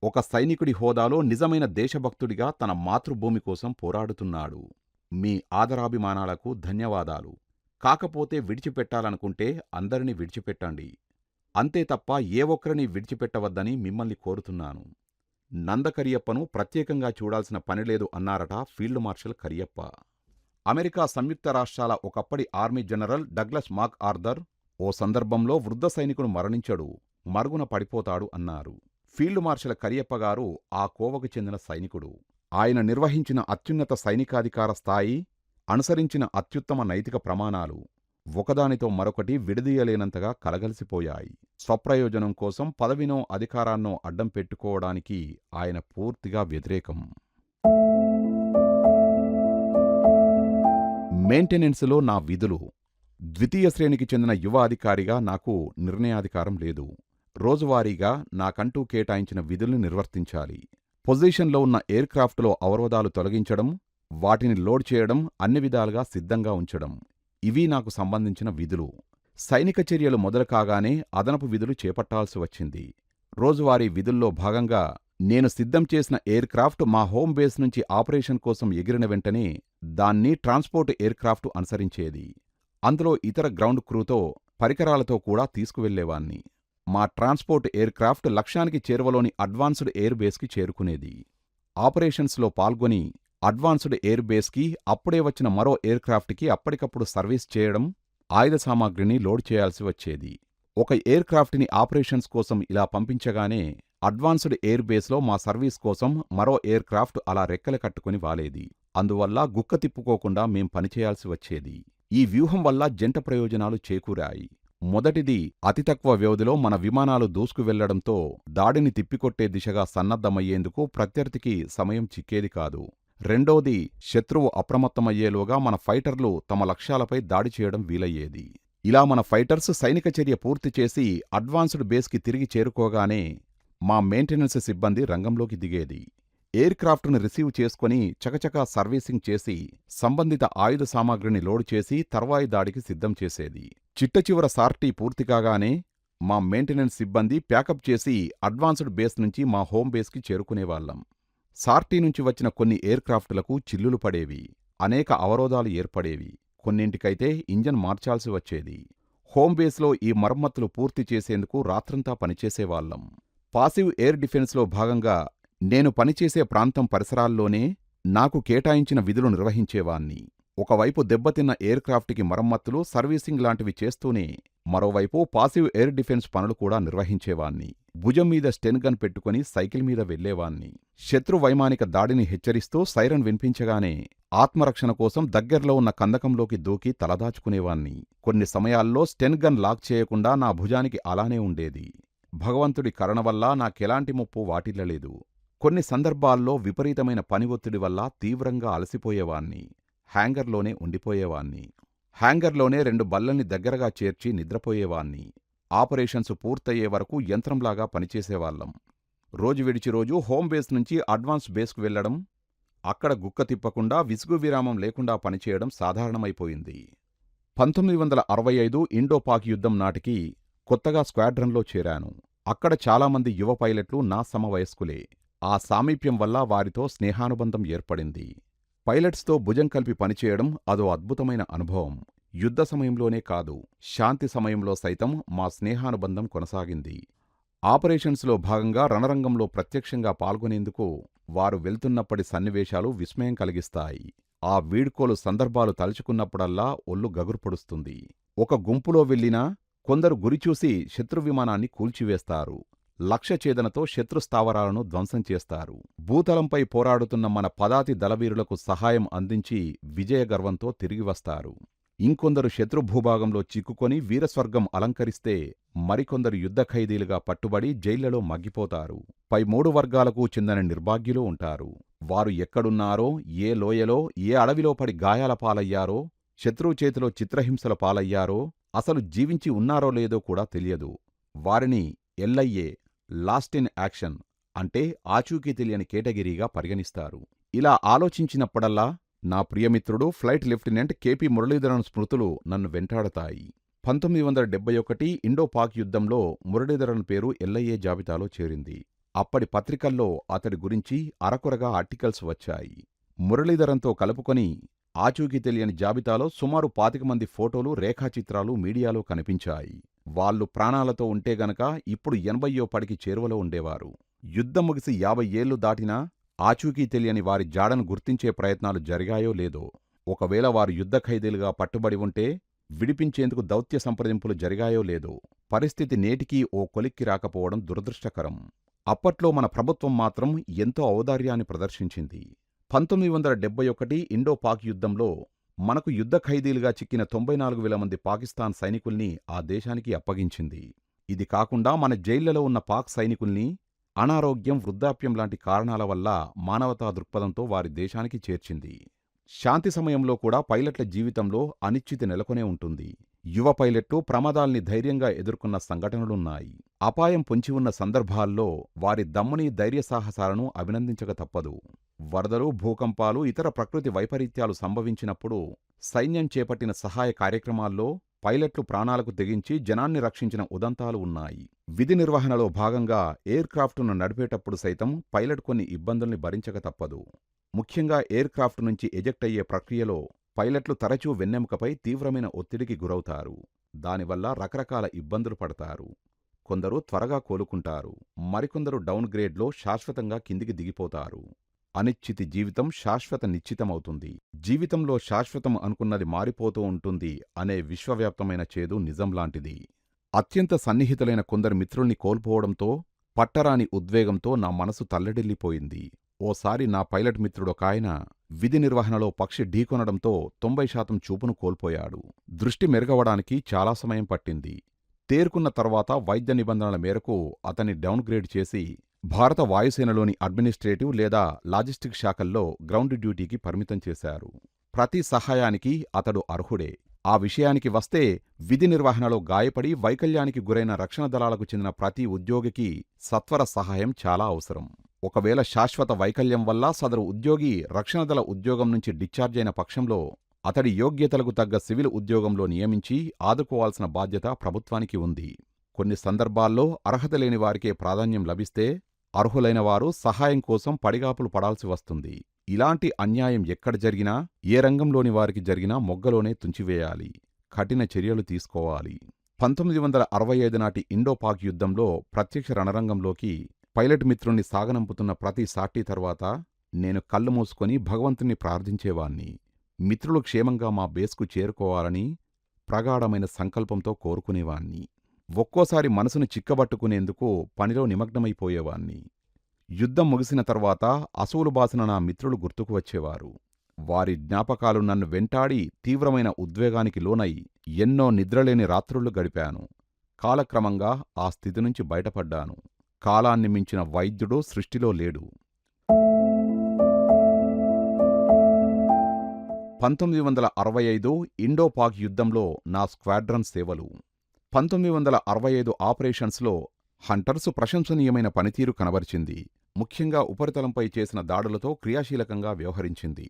ఒక సైనికుడి హోదాలో నిజమైన దేశభక్తుడిగా తన మాతృభూమి కోసం పోరాడుతున్నాడు. మీ ఆదరాభిమానాలకు ధన్యవాదాలు. కాకపోతే విడిచిపెట్టాలనుకుంటే అందరినీ విడిచిపెట్టండి. అంతే తప్ప ఏ ఒక్కరిని విడిచిపెట్టవద్దని మిమ్మల్ని కోరుతున్నాను. నందకరియప్పను ప్రత్యేకంగా చూడాల్సిన పనిలేదు అన్నారట ఫీల్డ్ మార్షల్ కరియప్ప. అమెరికా సంయుక్త రాష్ట్రాల ఒకప్పటి ఆర్మీ జనరల్ డగ్లస్ మాక్ ఆర్థర్ ఓ సందర్భంలో వృద్ధ సైనికుడు మరణించడు, మరుగున పడిపోతాడు అన్నారు. ఫీల్డ్ మార్షల్ కరియప్పగారు ఆ కోవకు చెందిన సైనికుడు. ఆయన నిర్వహించిన అత్యున్నత సైనికాధికార స్థాయి, అనుసరించిన అత్యుత్తమ నైతిక ప్రమాణాలు ఒకదానితో మరొకటి విడదీయలేనంతగా కలగలిసిపోయాయి. స్వప్రయోజనం కోసం పదవినో అధికారాన్నో అడ్డం పెట్టుకోవడానికి ఆయన పూర్తిగా వ్యతిరేకం. మెయింటెనెన్సులో నా విధులు. ద్వితీయ శ్రేణికి చెందిన యువ అధికారిగా నాకు నిర్ణయాధికారం లేదు. రోజువారీగా నాకంటూ కేటాయించిన విధుల్ని నిర్వర్తించాలి. పొజిషన్లో ఉన్న ఎయిర్క్రాఫ్టులో అవరోధాలు తొలగించడం, వాటిని లోడ్ చేయడం, అన్ని విధాలుగా సిద్ధంగా ఉంచడం, ఇవి నాకు సంబంధించిన విధులు. సైనిక చర్యలు మొదలు కాగానే అదనపు విధులు చేపట్టాల్సి వచ్చింది. రోజువారీ విధుల్లో భాగంగా నేను సిద్ధం చేసిన ఎయిర్క్రాఫ్ట్ మా హోమ్ బేస్ నుంచి ఆపరేషన్ కోసం ఎగిరిన వెంటనే దాన్ని ట్రాన్స్పోర్ట్ ఎయిర్క్రాఫ్ట్ అనుసరించేది. అందులో ఇతర గ్రౌండ్ క్రూతో, పరికరాలతో కూడా తీసుకువెళ్లేవాణ్ణి. మా ట్రాన్స్పోర్ట్ ఎయిర్క్రాఫ్ట్ లక్ష్యానికి చేరువలోని అడ్వాన్స్డ్ ఎయిర్ బేస్కి చేరుకునేది. ఆపరేషన్స్లో పాల్గొని అడ్వాన్స్డ్ ఎయిర్ బేస్కి అప్పుడే వచ్చిన మరో ఎయిర్క్రాఫ్ట్కి అప్పటికప్పుడు సర్వీస్ చేయడం, ఆయుధ సామాగ్రిని లోడ్ చేయాల్సి వచ్చేది. ఒక ఎయిర్క్రాఫ్ట్ని ఆపరేషన్స్ కోసం ఇలా పంపించగానే అడ్వాన్స్డ్ ఎయిర్ బేస్లో మా సర్వీస్ కోసం మరో ఎయిర్క్రాఫ్ట్ అలా రెక్కలు కట్టుకుని వాలేది. అందువల్ల గుక్క తిప్పుకోకుండా మేం పనిచేయాల్సి వచ్చేది. ఈ వ్యూహం వల్ల జంట ప్రయోజనాలు చేకూరాయి. మొదటిది, అతి తక్కువ వ్యవధిలో మన విమానాలు దూసుకువెళ్లడంతో దాడిని తిప్పికొట్టే దిశగా సన్నద్ధమయ్యేందుకు ప్రత్యర్థికి సమయం చిక్కేది కాదు. రెండోది, శత్రువు అప్రమత్తమయ్యేలోగా మన ఫైటర్లు తమ లక్ష్యాలపై దాడి చేయడం వీలయ్యేది. ఇలా మన ఫైటర్స్ సైనిక చర్య పూర్తి చేసి అడ్వాన్స్డ్ బేస్కి తిరిగి చేరుకోగానే మా మెయింటెనెన్స్ సిబ్బంది రంగంలోకి దిగేది. ఎయిర్క్రాఫ్ట్ను రిసీవ్ చేసుకుని చకచకా సర్వీసింగ్ చేసి సంబంధిత ఆయుధ సామాగ్రిని లోడ్ చేసి తర్వాయి దాడికి సిద్ధం చేసేది. చిట్టచివర సార్టీ పూర్తి కాగానే మా మెయింటెనెన్స్ సిబ్బంది ప్యాకప్ చేసి అడ్వాన్స్డ్ బేస్ నుంచి మా హోమ్ బేస్కి చేరుకునేవాళ్లం. సార్టీ నుంచి వచ్చిన కొన్ని ఎయిర్క్రాఫ్టులకు చిల్లులు పడేవి, అనేక అవరోధాలు ఏర్పడేవి, కొన్నింటికైతే ఇంజన్ మార్చాల్సి వచ్చేది. హోమ్ బేస్లో ఈ మరమ్మతులు పూర్తి చేసేందుకు రాత్రంతా పనిచేసేవాళ్లం. పాసివ్ ఎయిర్ డిఫెన్స్లో భాగంగా నేను పనిచేసే ప్రాంతం పరిసరాల్లోనే నాకు కేటాయించిన విధులు నిర్వహించేవాణ్ణి. ఒకవైపు దెబ్బతిన్న ఎయిర్క్రాఫ్ట్కి మరమ్మతులు, సర్వీసింగ్ లాంటివి చేస్తూనే మరోవైపు పాసివ్ ఎయిర్ డిఫెన్స్ పనులు కూడా నిర్వహించేవాణ్ణి. భుజం మీద స్టెన్ గన్ పెట్టుకుని సైకిల్ మీద వెళ్లేవాణ్ణి. శత్రు వైమానిక దాడిని హెచ్చరిస్తూ సైరన్ వినిపించగానే ఆత్మరక్షణ కోసం దగ్గర్లో ఉన్న కందకంలోకి దూకి తలదాచుకునేవాణ్ణి. కొన్ని సమయాల్లో స్టెన్ గన్ లాక్ చేయకుండా నా భుజానికి అలానే ఉండేది. భగవంతుడి కరుణ వల్ల నాకెలాంటి ముప్పు వాటిల్లలేదు. కొన్ని సందర్భాల్లో విపరీతమైన పని ఒత్తిడి వల్ల తీవ్రంగా అలసిపోయేవాణ్ణి. హ్యాంగర్లోనే ఉండిపోయేవాణ్ణి. హ్యాంగర్లోనే 2 బల్లల్ని దగ్గరగా చేర్చి నిద్రపోయేవాణ్ణి. ఆపరేషన్స్ పూర్తయ్యే వరకు యంత్రంలాగా పనిచేసేవాళ్లం. రోజు విడిచి రోజు హోమ్ బేస్ నుంచి అడ్వాన్స్ బేస్కు వెళ్లడం, అక్కడ గుక్క తిప్పకుండా విసుగు విరామం లేకుండా పనిచేయడం సాధారణమైపోయింది. 1965 ఇండో-పాక్ యుద్ధం నాటికి కొత్తగా స్క్వాడ్రన్లో చేరాను. అక్కడ చాలామంది యువ పైలట్లు నా సమవయస్కులే. ఆ సామీప్యం వల్ల వారితో స్నేహానుబంధం ఏర్పడింది. పైలట్స్తో భుజం కలిపి పనిచేయడం అదో అద్భుతమైన అనుభవం. యుద్ధ సమయంలోనే కాదు, శాంతి సమయంలో సైతం మా స్నేహానుబంధం కొనసాగింది. ఆపరేషన్స్లో భాగంగా రణరంగంలో ప్రత్యక్షంగా పాల్గొనేందుకు వారు వెళ్తున్నప్పటి సన్నివేశాలు విస్మయం కలిగిస్తాయి. ఆ వీడ్కోలు సందర్భాలు తలుచుకున్నప్పుడల్లా ఒళ్ళు గగుర్పొడుస్తుంది. ఒక గుంపులో వెళ్లినా కొందరు గురిచూసి శత్రు విమానాన్ని కూల్చివేస్తారు. లక్ష్యఛేదనతో శత్రు స్థావరాలను ధ్వంసం చేస్తారు. భూతలంపై పోరాడుతున్న మన పదాతి దళవీరులకు సహాయం అందించి విజయగర్వంతో తిరిగి వస్తారు. ఇంకొందరు శత్రు భూభాగంలో చిక్కుకొని వీరస్వర్గం అలంకరిస్తే మరికొందరు యుద్ధ ఖైదీలుగా పట్టుబడి జైళ్లలో మగ్గిపోతారు. పై 3 వర్గాలకు చెందిన నిర్భాగ్యులు ఉంటారు. వారు ఎక్కడున్నారో, ఏ లోయలో, ఏ అడవిలో పడి గాయాల పాలయ్యారో శత్రువు చేతిలో చిత్రహింసల పాలయ్యారో, అసలు జీవించి ఉన్నారో లేదో కూడా తెలియదు. వారిని LIA లాస్ట్ ఇన్ యాక్షన్ అంటే ఆచూకీ తెలియని కేటగిరీగా పరిగణిస్తారు. ఇలా ఆలోచించినప్పుడల్లా నా ప్రియమిత్రుడు ఫ్లైట్ లెఫ్టినెంట్ KP మురళీధరన్ స్మృతులు నన్ను వెంటాడతాయి. 1971 ఇండో-పాక్ యుద్ధంలో మురళీధరన్ పేరు LIA జాబితాలో చేరింది. అప్పటి పత్రికల్లో అతడి గురించి అరకొరగా ఆర్టికల్స్ వచ్చాయి. మురళీధరన్తో కలుపుకొని ఆచూకీ తెలియని జాబితాలో సుమారు 25 మంది ఫోటోలు, రేఖాచిత్రాలు మీడియాలో కనిపించాయి. వాళ్ళు ప్రాణాలతో ఉంటే గనక ఇప్పుడు 80వ పడికి చేరువలో ఉండేవారు. యుద్ధం ముగిసి 50 ఏళ్లు దాటినా ఆచూకీ తెలియని వారి జాడను గుర్తించే ప్రయత్నాలు జరిగాయో లేదో. ఒకవేళ వారు యుద్ధ ఖైదీలుగా పట్టుబడి ఉంటే విడిపించేందుకు దౌత్య సంప్రదింపులు జరిగాయో లేదో. పరిస్థితి నేటికీ ఓ కొలిక్కి రాకపోవడం దురదృష్టకరం. అప్పట్లో మన ప్రభుత్వం మాత్రం ఎంతో ఔదార్యాన్ని ప్రదర్శించింది. 1971 ఇండో-పాక్ యుద్ధంలో మనకు యుద్ధ ఖైదీలుగా చిక్కిన 94,000 మంది పాకిస్తాన్ సైనికుల్ని ఆ దేశానికి అప్పగించింది. ఇది కాకుండా మన జైళ్లలో ఉన్న పాక్ సైనికుల్ని అనారోగ్యం, వృద్ధాప్యం లాంటి కారణాల వల్ల మానవతా దృక్పథంతో వారి దేశానికి చేర్చింది. శాంతి సమయంలో కూడా పైలట్ల జీవితంలో అనిశ్చితి నెలకొనే ఉంటుంది. యువ పైలట్లు ప్రమాదాల్ని ధైర్యంగా ఎదుర్కొన్న సంఘటనలున్నాయి. అపాయం పొంచి ఉన్న సందర్భాల్లో వారి దమ్ముని, ధైర్యసాహసాలను అభినందించక తప్పదు. వరదలు, భూకంపాలు, ఇతర ప్రకృతి వైపరీత్యాలు సంభవించినప్పుడు సైన్యం చేపట్టిన సహాయ కార్యక్రమాల్లో పైలట్లు ప్రాణాలకు తెగించి జనాన్ని రక్షించిన ఉదంతాలు ఉన్నాయి. విధి నిర్వహణలో భాగంగా ఎయిర్ క్రాఫ్టును నడిపేటప్పుడు సైతం పైలట్ కొన్ని ఇబ్బందుల్ని భరించక తప్పదు. ముఖ్యంగా ఎయిర్ క్రాఫ్ట్ నుంచి ఎజెక్ట్ అయ్యే ప్రక్రియలో పైలట్లు తరచూ వెన్నెముకపై తీవ్రమైన ఒత్తిడికి గురవుతారు. దానివల్ల రకరకాల ఇబ్బందులు పడతారు. కొందరు త్వరగా కోలుకుంటారు, మరికొందరు డౌన్ గ్రేడ్లో శాశ్వతంగా కిందికి దిగిపోతారు. అనిశ్చితి జీవితం శాశ్వత నిశ్చితమవుతుంది. జీవితంలో శాశ్వతం అనుకున్నది మారిపోతూ ఉంటుంది అనే విశ్వవ్యాప్తమైన చేదు నిజంలాంటిది. అత్యంత సన్నిహితులైన కొందరు మిత్రుల్ని కోల్పోవడంతో పట్టరాని ఉద్వేగంతో నా మనసు తల్లడిల్లిపోయింది. ఓసారి నా పైలట్ మిత్రుడొకాయన విధి నిర్వహణలో పక్షి ఢీకొనడంతో 90% చూపును కోల్పోయాడు. దృష్టి మెరుగవడానికి చాలా సమయం పట్టింది. తేరుకున్న తర్వాత వైద్య నిబంధనల మేరకు అతన్ని డౌన్గ్రేడ్ చేసి భారత వాయుసేనలోని అడ్మినిస్ట్రేటివ్ లేదా లాజిస్టిక్ శాఖల్లో గ్రౌండ్ డ్యూటీకి పరిమితం చేశారు. ప్రతి సహాయానికి అతడు అర్హుడే. ఆ విషయానికి వస్తే విధి నిర్వహణలో గాయపడి వైకల్యానికి గురైన రక్షణ దళాలకు చెందిన ప్రతి ఉద్యోగికి సత్వర సహాయం చాలా అవసరం. ఒకవేళ శాశ్వత వైకల్యం వల్ల సదరు ఉద్యోగి రక్షణ దళ ఉద్యోగం నుంచి డిశ్చార్జ్ అయిన పక్షంలో అతడి యోగ్యతలకు తగ్గ సివిల్ ఉద్యోగంలో నియమించి ఆదుకోవాల్సిన బాధ్యత ప్రభుత్వానికి ఉంది. కొన్ని సందర్భాల్లో అర్హత లేని వారికే ప్రాధాన్యం లభిస్తే అర్హులైన వారు సహాయం కోసం పడిగాపులు పడాల్సి వస్తుంది. ఇలాంటి అన్యాయం ఎక్కడ జరిగినా, ఏ రంగంలోని వారికి జరిగినా మొగ్గలోనే తుంచివేయాలి, కఠిన చర్యలు తీసుకోవాలి. 1965 నాటి ఇండో-పాక్ యుద్ధంలో ప్రత్యక్ష రణరంగంలోకి పైలట్ మిత్రుణ్ణి సాగనంపుతున్న ప్రతి సాటి తర్వాత నేను కళ్ళు మూసుకొని భగవంతుణ్ణి ప్రార్థించేవాణ్ణి. మిత్రులు క్షేమంగా మా బేస్కు చేరుకోవాలని ప్రగాఢమైన సంకల్పంతో కోరుకునేవాణ్ణి. ఒక్కోసారి మనసును చిక్కబట్టుకునేందుకు పనిలో నిమగ్నమైపోయేవాణ్ణి. యుద్ధం ముగిసిన తర్వాత అసువులు బాసిన నా మిత్రులు గుర్తుకు వచ్చేవారు. వారి జ్ఞాపకాలు నన్ను వెంటాడి తీవ్రమైన ఉద్వేగానికి లోనై ఎన్నో నిద్రలేని రాత్రుళ్ళు గడిపాను. కాలక్రమంగా ఆ స్థితి నుంచి బయటపడ్డాను. కాలాన్ని మించిన వైద్యుడు సృష్టిలో లేడు. 1965 ఇండో-పాక్ యుద్ధంలో నా స్క్వాడ్రన్ సేవలు. 1965 ఆపరేషన్స్లో హంటర్సు ప్రశంసనీయమైన పనితీరు కనబరిచింది. ముఖ్యంగా ఉపరితలంపై చేసిన దాడులతో క్రియాశీలకంగా వ్యవహరించింది.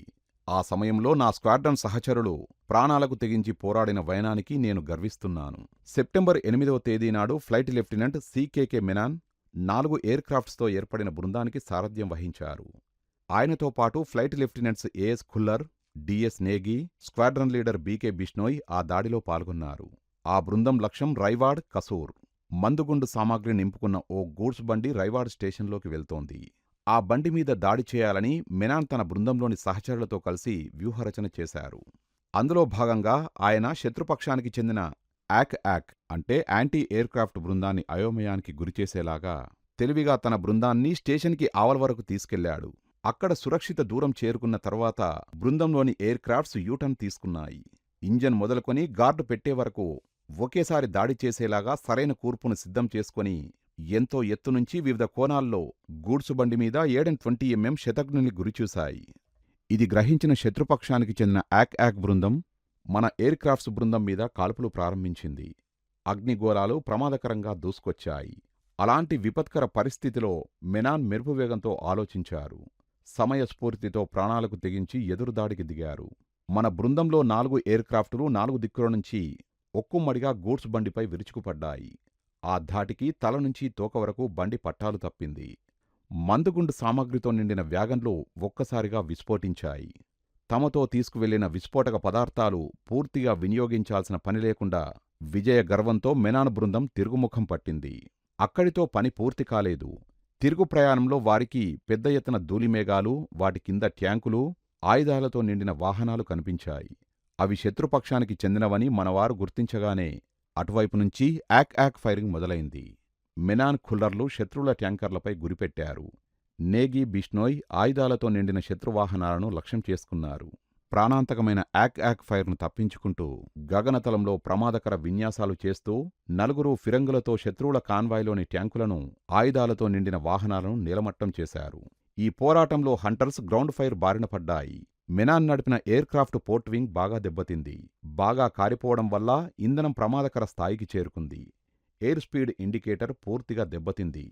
ఆ సమయంలో నా స్క్వాడ్రన్ సహచరులు ప్రాణాలకు తెగించి పోరాడిన వైనానికి నేను గర్విస్తున్నాను. సెప్టెంబర్ 8వ తేదీ నాడు ఫ్లైట్ లెఫ్టినెంట్ CKK మెనాన్ 4 ఎయిర్ క్రాఫ్ట్స్తో ఏర్పడిన బృందానికి సారథ్యం వహించారు. ఆయనతో పాటు flight lieutenants AS Khullar, DS Negi, squadron leader BK Bishnoi ఆ దాడిలో పాల్గొన్నారు. ఆ బృందం లక్ష్యం రైవాడ్, కసూర్. మందుగుండు సామాగ్రి నింపుకున్న ఓ గూడ్స్ బండి రైవాడ్ స్టేషన్లోకి వెళ్తోంది. ఆ బండి మీద దాడి చేయాలని మెనాన్ తన బృందంలోని సహచరులతో కలిసి వ్యూహరచన చేశారు. అందులో భాగంగా ఆయన శత్రుపక్షానికి చెందిన యాక్ అంటే యాంటీ ఎయిర్ క్రాఫ్ట్ బృందాన్ని అయోమయానికి గురిచేసేలాగా తెలివిగా తన బృందాన్ని స్టేషన్కి ఆవల వరకు తీసుకెళ్లాడు. అక్కడ సురక్షిత దూరం చేరుకున్న తర్వాత బృందంలోని ఎయిర్ క్రాఫ్ట్స్ యూటర్న్ తీసుకున్నాయి. ఇంజన్ మొదలుకొని గార్డు పెట్టే వరకు ఒకేసారి దాడి చేసేలాగా సరైన కూర్పును సిద్ధం చేసుకుని ఎంతో ఎత్తునుంచి వివిధ కోణాల్లో గూడ్సు బండి మీద 720 mm శతఘ్నుల్ని గురిచూశాయి. ఇది గ్రహించిన శత్రుపక్షానికి చెందిన యాక్ బృందం మన ఎయిర్క్రాఫ్ట్స్ బృందం మీద కాల్పులు ప్రారంభించింది. అగ్నిగోళాలు ప్రమాదకరంగా దూసుకొచ్చాయి. అలాంటి విపత్కర పరిస్థితిలో మెనాన్ మెరుపువేగంతో ఆలోచించారు. సమయస్ఫూర్తితో ప్రాణాలకు తెగించి ఎదురుదాడికి దిగారు. మన బృందంలో 4 ఎయిర్క్రాఫ్టులు 4 దిక్కుల నుంచి ఒక్కుమ్మడిగా గూడ్స్ బండిపై విరుచుకుపడ్డాయి. ఆ ధాటికి తల నుంచి తోక వరకు బండి పట్టాలు తప్పింది. మందుగుండు సామగ్రితో నిండిన వ్యాగన్లు ఒక్కసారిగా విస్ఫోటించాయి. తమతో తీసుకువెళ్లిన విస్ఫోటక పదార్థాలు పూర్తిగా వినియోగించాల్సిన పని లేకుండా విజయ గర్వంతో మెనాన్ బృందం తిరుగుముఖం పట్టింది. అక్కడితో పని పూర్తి కాలేదు. తిరుగు ప్రయాణంలో వారికి పెద్ద ఎత్తున ధూళిమేఘాలు, వాటి కింద ట్యాంకులు, ఆయుధాలతో నిండిన వాహనాలు కనిపించాయి. అవి శత్రుపక్షానికి చెందినవని మనవారు గుర్తించగానే అటువైపు నుంచి యాక్ ఫైరింగ్ మొదలైంది. మెనాన్ ఖుల్లర్లు శత్రువుల ట్యాంకర్లపై గురిపెట్టారు. నేగీ బిష్నోయ్ ఆయుధాలతో నిండిన శత్రువాహనాలను లక్ష్యం చేసుకున్నారు. ప్రాణాంతకమైన యాక్ ఫైర్ను తప్పించుకుంటూ గగనతలంలో ప్రమాదకర విన్యాసాలు చేస్తూ 4 ఫిరంగులతో శత్రువుల కాన్వాయ్లోని ట్యాంకులను, ఆయుధాలతో నిండిన వాహనాలను నీలమట్టం చేశారు. ఈ పోరాటంలో హంటర్స్ గ్రౌండ్ ఫైర్ బారిన పడ్డాయి. మెనాన్ నడిపిన ఎయిర్క్రాఫ్ట్ పోర్ట్ వింగ్ బాగా దెబ్బతింది. బాగా కారిపోవడం వల్ల ఇంధనం ప్రమాదకర స్థాయికి చేరుకుంది. ఎయిర్ స్పీడ్ ఇండికేటర్ పూర్తిగా దెబ్బతింది.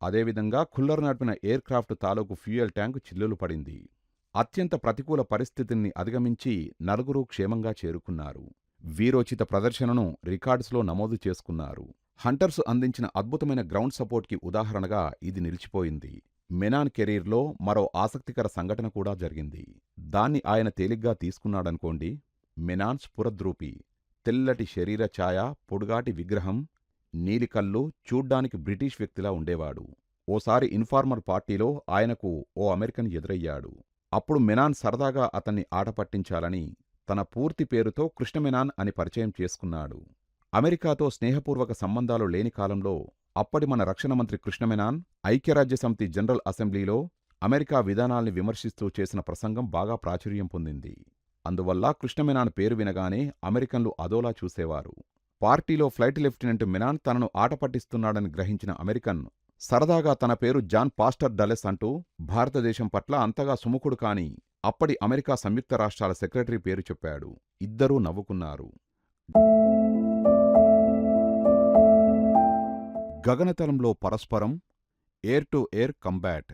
అదేవిధంగా ఖుల్లర్ నడిపిన ఎయిర్క్రాఫ్ట్ తాలూకు ఫ్యూయల్ ట్యాంకు చిల్లులు పడింది. అత్యంత ప్రతికూల పరిస్థితిని అధిగమించి 4 క్షేమంగా చేరుకున్నారు. వీరోచిత ప్రదర్శనను రికార్డ్స్లో నమోదు చేసుకున్నారు. హంటర్స్ అందించిన అద్భుతమైన గ్రౌండ్ సపోర్ట్కి ఉదాహరణగా ఇది నిలిచిపోయింది. మెనాన్ కెరీర్లో మరో ఆసక్తికర సంఘటన కూడా జరిగింది. దాన్ని ఆయన తేలిగ్గా తీసుకున్నాడనుకోండి. మెనాన్ స్ఫురద్రూపి, తెల్లటి శరీర ఛాయ, పొడుగాటి విగ్రహం, నీలికళ్ళు, చూడ్డానికి బ్రిటిష్ వ్యక్తిలా ఉండేవాడు. ఓసారి ఇన్ఫార్మర్ పార్టీలో ఆయనకు ఓ అమెరికన్ ఎదురయ్యాడు. అప్పుడు మెనాన్ సరదాగా అతన్ని ఆట పట్టించాలని తన పూర్తి పేరుతో కృష్ణమెనాన్ అని పరిచయం చేసుకున్నాడు. అమెరికాతో స్నేహపూర్వక సంబంధాలు లేని కాలంలో అప్పటి మన రక్షణ మంత్రి కృష్ణమెనాన్ ఐక్యరాజ్యసమితి జనరల్ అసెంబ్లీలో అమెరికా విధానాల్ని విమర్శిస్తూ చేసిన ప్రసంగం బాగా ప్రాచుర్యం పొందింది. అందువల్ల కృష్ణమెనాన్ పేరు వినగానే అమెరికన్లు అదోలా చూసేవారు. పార్టీలో ఫ్లైట్ లెఫ్టినెంట్ మెనాన్ తనను ఆట పట్టిస్తున్నాడని గ్రహించిన అమెరికన్ సరదాగా తన పేరు జాన్ పాస్టర్ డలెస్ అంటూ భారతదేశం పట్ల అంతగా సుముఖుడు కాని అప్పటి అమెరికా సంయుక్త రాష్ట్రాల సెక్రటరీ పేరు చెప్పాడు. ఇద్దరూ నవ్వుకున్నారు. గగనతలంలో పరస్పరం, ఎయిర్ టు ఎయిర్ కంబాట్.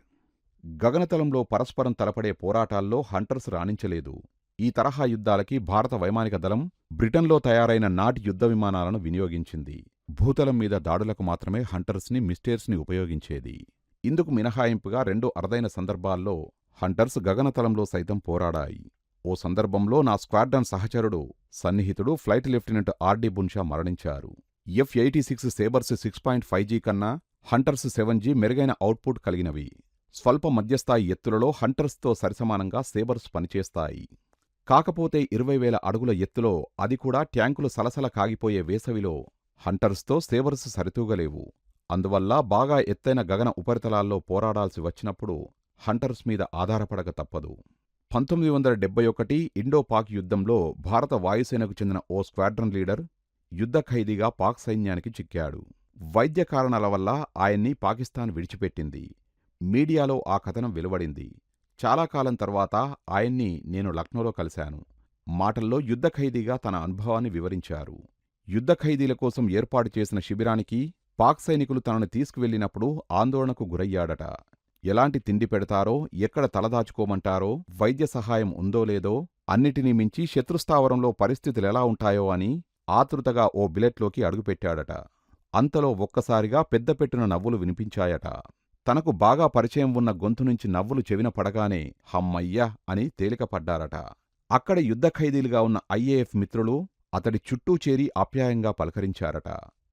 గగనతలంలో పరస్పరం తలపడే పోరాటాల్లో హంటర్స్ రాణించలేదు. ఈ తరహా యుద్ధాలకి భారత వైమానిక దళం బ్రిటన్లో తయారైన నాటి యుద్ధ విమానాలను వినియోగించింది. భూతలం మీద దాడులకు మాత్రమే హంటర్స్ని, మిస్టేర్స్ని ఉపయోగించేది. ఇందుకు మినహాయింపుగా 2 అరుదైన సందర్భాల్లో హంటర్స్ గగనతలంలో సైతం పోరాడాయి. ఓ సందర్భంలో నా స్క్వాడ్రన్ సహచరుడు, సన్నిహితుడు ఫ్లైట్ లెఫ్టినెంట్ ఆర్డి బున్షా మరణించారు. F-86 సేబర్స్ 6.5G కన్నా హంటర్స్ 7G మెరుగైన అవుట్పుట్ కలిగినవి. స్వల్ప మధ్యస్థాయి ఎత్తులలో హంటర్స్తో సరిసమానంగా సేబర్స్ పనిచేస్తాయి. కాకపోతే 20,000 అడుగుల ఎత్తులో, అది కూడా ట్యాంకులు సలసల కాగిపోయే వేసవిలో హంటర్స్తో సేబర్స్ సరితూగలేవు. అందువల్ల బాగా ఎత్తైన గగన ఉపరితలాల్లో పోరాడాల్సి వచ్చినప్పుడు హంటర్స్ మీద ఆధారపడక తప్పదు. 1971 ఇండో-పాక్ యుద్ధంలో భారత వాయుసేనకు చెందిన ఓ స్క్వాడ్రన్ లీడర్ యుద్ధ ఖైదీగా పాక్ సైన్యానికి చిక్కాడు. వైద్య కారణాల వల్ల ఆయన్ని పాకిస్తాన్ విడిచిపెట్టింది. మీడియాలో ఆ కథనం వెలువడింది. చాలా కాలం తర్వాత ఆయన్ని నేను లక్నోలో కలిశాను. మాటల్లో యుద్ధ ఖైదీగా తన అనుభవాన్ని వివరించారు. యుద్ధ ఖైదీల కోసం ఏర్పాటు చేసిన శిబిరానికి పాక్ సైనికులు తనను తీసుకువెళ్లినప్పుడు ఆందోళనకు గురయ్యాడట. ఎలాంటి తిండి పెడతారో, ఎక్కడ తలదాచుకోమంటారో, వైద్య సహాయం ఉందో లేదో, అన్నిటినీ మించి శత్రుస్థావరంలో పరిస్థితులెలా ఉంటాయో అని ఆతృతగా ఓ బిలెట్లోకి అడుగుపెట్టాడట. అంతలో ఒక్కసారిగా పెద్దపెట్టున నవ్వులు వినిపించాయట. తనకు బాగా పరిచయం ఉన్న గొంతు నుంచి నవ్వులు చెవిన పడగానే హమ్మయ్య అని తేలికపడ్డారట. అక్కడ యుద్ధ ఖైదీలుగా ఉన్న IAF మిత్రులు అతడి చుట్టూ చేరి ఆప్యాయంగా పలకరించారట.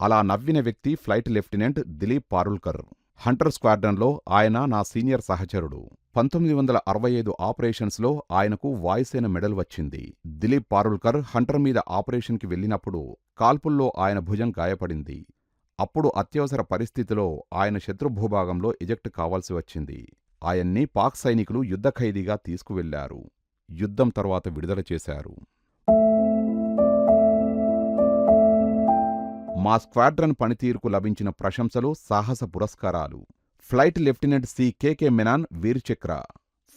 అలా నవ్విన వ్యక్తి flight lieutenant Dilip Parulkar. Hunter స్క్వాడ్రన్లో ఆయన నా సీనియర్ సహచరుడు. 1965 ఆపరేషన్స్లో ఆయనకు వాయుసేన మెడల్ వచ్చింది. దిలీప్ పారుల్కర్ హంటర్ మీద ఆపరేషన్కి వెళ్ళినప్పుడు కాల్పుల్లో ఆయన భుజం గాయపడింది. అప్పుడు అత్యవసర పరిస్థితిలో ఆయన శత్రుభూభాగంలో ఎజెక్ట్ కావాల్సి వచ్చింది. ఆయన్ని పాక్ సైనికులు యుద్ధ ఖైదీగా తీసుకువెళ్లారు. యుద్ధం తర్వాత విడుదల చేశారు. మా స్క్వాడ్రన్ పనితీరుకు లభించిన ప్రశంసలు, సాహస పురస్కారాలు. Flight lieutenant C. K. Menon Vir Chakra,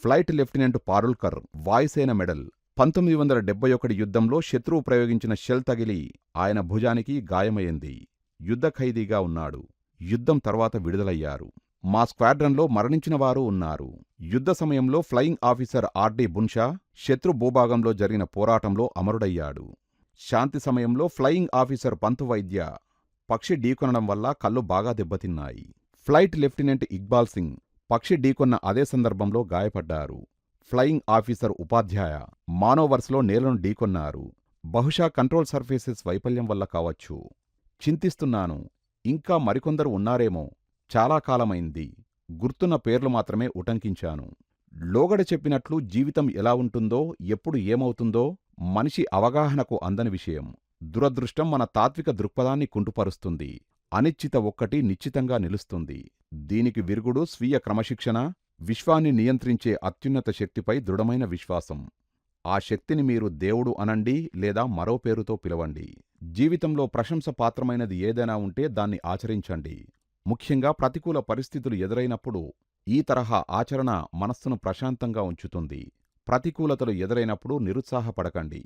flight lieutenant Parulkar వాయుసేన మెడల్, 1971 యుద్ధంలో శత్రువు ప్రయోగించిన షెల్ తగిలి ఆయన భుజానికి గాయమైంది. యుద్ధ ఖైదీగా ఉన్నాడు. యుద్ధం తర్వాత విడుదలయ్యారు. మా స్క్వాడ్రన్లో మరణించిన వారు ఉన్నారు. యుద్ధ సమయంలో ఫ్లయింగ్ ఆఫీసర్ ఆర్డి బున్షా శత్రు భూభాగంలో జరిగిన పోరాటంలో అమరుడయ్యాడు. శాంతి సమయంలో ఫ్లయింగ్ ఆఫీసర్ పంతు వైద్య పక్షి ఢీకొనడం వల్ల కళ్ళు బాగా దెబ్బతిన్నాయి. ఫ్లైట్ లెఫ్టినెంట్ ఇక్బాల్ సింగ్ పక్షి ఢీకొన్న అదే సందర్భంలో గాయపడ్డారు. ఫ్లయింగ్ ఆఫీసర్ ఉపాధ్యాయ మానోవర్స్లో నేలను ఢీకొన్నారు. బహుశా కంట్రోల్ సర్ఫేసెస్ వైఫల్యం వల్ల కావచ్చు. చింతిస్తున్నాను. ఇంకా మరికొందరు ఉన్నారేమో. చాలా కాలమైంది. గుర్తున్న పేర్లు మాత్రమే ఉటంకించాను. లోగడ చెప్పినట్లు జీవితం ఎలా ఉంటుందో, ఎప్పుడు ఏమవుతుందో మనిషి అవగాహనకు అందని విషయం. దురదృష్టం మన తాత్విక దృక్పథాన్ని కుంటుపరుస్తుంది. అనిశ్చిత ఒక్కటి నిశ్చితంగా నిలుస్తుంది. దీనికి విరుగుడు స్వీయ క్రమశిక్షణ, విశ్వాన్ని నియంత్రించే అత్యున్నత శక్తిపై దృఢమైన విశ్వాసం. ఆ శక్తిని మీరు దేవుడు అనండి లేదా మరో పేరుతో పిలవండి. జీవితంలో ప్రశంస పాత్రమైనది ఏదైనా ఉంటే దాన్ని ఆచరించండి. ముఖ్యంగా ప్రతికూల పరిస్థితులు ఎదురైనప్పుడు ఈ తరహా ఆచరణ మనస్సును ప్రశాంతంగా ఉంచుతుంది. ప్రతికూలతలు ఎదురైనప్పుడు నిరుత్సాహపడకండి.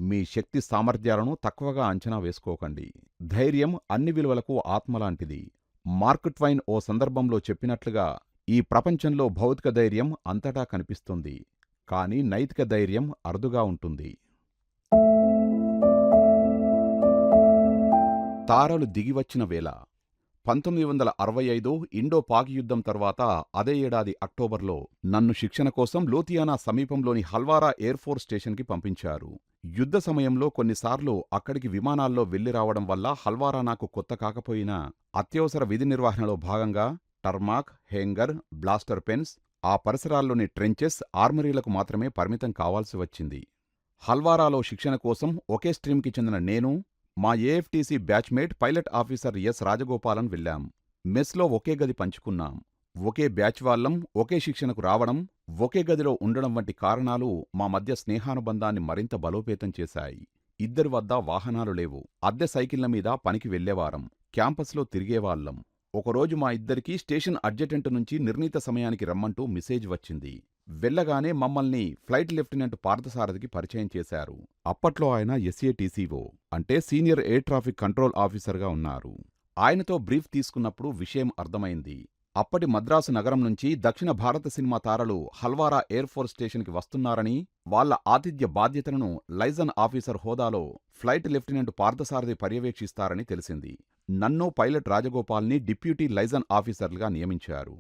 మీ శక్తి సామర్థ్యాలను తక్కువగా అంచనా వేసుకోకండి. ధైర్యం అన్ని విలువలకు ఆత్మలాంటిది. మార్క్ ట్వైన్ ఓ సందర్భంలో చెప్పినట్లుగా, ఈ ప్రపంచంలో భౌతిక ధైర్యం అంతటా కనిపిస్తుంది, కానీ నైతిక ధైర్యం అరుదుగా ఉంటుంది. తారలు దిగివచ్చిన వేళ 1965 ఇండో-పాక్ యుద్ధం తర్వాత అదే ఏడాది అక్టోబర్లో నన్ను శిక్షణ కోసం లూథియానా సమీపంలోని హల్వారా ఎయిర్ఫోర్స్ స్టేషన్కి పంపించారు. యుద్ధ సమయంలో కొన్నిసార్లు అక్కడికి విమానాల్లో వెళ్లి రావడం వల్ల హల్వారా నాకు కొత్త కాకపోయినా అత్యవసర విధి నిర్వహణలో భాగంగా టర్మాక్, హేంగర్, బ్లాస్టర్ పెన్స్, ఆ పరిసరాల్లోని ట్రెంచెస్, ఆర్మరీలకు మాత్రమే పరిమితం కావాల్సి వచ్చింది. హల్వారాలో శిక్షణ కోసం ఒకే స్ట్రీమ్కి చెందిన నేను, మా AFTC batchmate pilot officer S Rajagopalan వెళ్ళాం. మెస్లో ఒకే గది పంచుకున్నాం. ఒకే బ్యాచ్ వాళ్ళం ఒకే శిక్షణకు రావడం, ఒకే గదిలో ఉండడం వంటి కారణాలు మా మధ్య స్నేహానుబంధాన్ని మరింత బలోపేతం చేశాయి. ఇద్దరి వద్ద వాహనాలు లేవు. అద్దె సైకిళ్ల మీద పనికి వెళ్లేవారం. క్యాంపస్లో తిరిగేవాళ్లం. ఒకరోజు మా ఇద్దరికీ స్టేషన్ అడ్జటెంట్ నుంచి నిర్ణీత సమయానికి రమ్మంటూ మెసేజ్ వచ్చింది. వెళ్లగానే మమ్మల్ని ఫ్లైట్ లెఫ్టినెంట్ పార్థసారథికి పరిచయం చేశారు. అప్పట్లో ఆయన ఎస్ఏటీసీఓ అంటే సీనియర్ ఎయిర్ ట్రాఫిక్ కంట్రోల్ ఆఫీసర్గా ఉన్నారు. ఆయనతో బ్రీఫ్ తీసుకున్నప్పుడు విషయం అర్థమైంది. అప్పటి మద్రాసు నగరం నుంచి దక్షిణ భారత సినిమా తారలు హల్వారా ఎయిర్ఫోర్స్ స్టేషన్కి వస్తున్నారని, వాళ్ల ఆతిథ్య బాధ్యతలను లైజన్ ఆఫీసర్ హోదాలో ఫ్లైట్ లెఫ్టినెంట్ పార్థసారథి పర్యవేక్షిస్తారని తెలిసింది. నన్ను, పైలట్ రాజగోపాల్ని డిప్యూటీ లైజన్ ఆఫీసర్లుగా నియమించారు.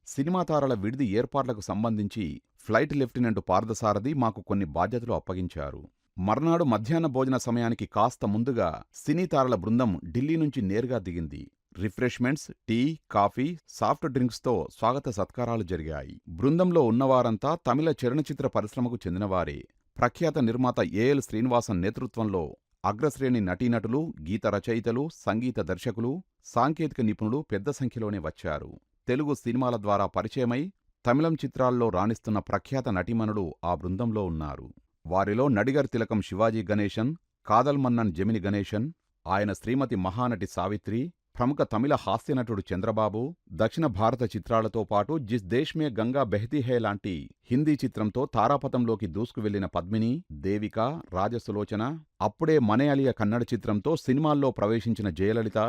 సినిమా తారల విడిది ఏర్పాట్లకు సంబంధించి ఫ్లైట్ లెఫ్టినెంట్ పార్థసారథి మాకు కొన్ని బాధ్యతలు అప్పగించారు. మర్నాడు మధ్యాహ్న భోజన సమయానికి కాస్త ముందుగా సినీ తారల బృందం ఢిల్లీ నుంచి నేరుగా దిగింది. రిఫ్రెష్మెంట్స్, టీ, కాఫీ, సాఫ్ట్ డ్రింక్స్తో స్వాగత సత్కారాలు జరిగాయి. బృందంలో ఉన్నవారంతా తమిళ చలనచిత్ర పరిశ్రమకు చెందినవారే. ప్రఖ్యాత నిర్మాత ఏఎల్ శ్రీనివాసన్ నేతృత్వంలో అగ్రశ్రేణి నటీనటులు, గీత రచయితలు, సంగీత దర్శకులు, సాంకేతిక నిపుణులు పెద్ద సంఖ్యలోనే వచ్చారు. తెలుగు సినిమాల ద్వారా పరిచయమై తమిళం చిత్రాల్లో రాణిస్తున్న ప్రఖ్యాత నటీమణులు ఆ బృందంలో ఉన్నారు. వారిలో నడిగర్ తిలకం శివాజీ గణేశన్, కాదల్ మన్నన్ జెమిని గణేశన్, ఆయన శ్రీమతి మహానటి సావిత్రి, ప్రముఖ తమిళ హాస్యనటుడు చంద్రబాబు, దక్షిణ భారత చిత్రాలతో పాటు జిస్ దేశ్ మే గంగా బెహతీ హై లాంటి హిందీ చిత్రంతో తారాపథంలోకి దూసుకువెళ్లిన పద్మిని, దేవిక, రాజసులోచన, అప్పుడే మలయాళీయ కన్నడ చిత్రంతో సినిమాల్లో ప్రవేశించిన జయలలిత,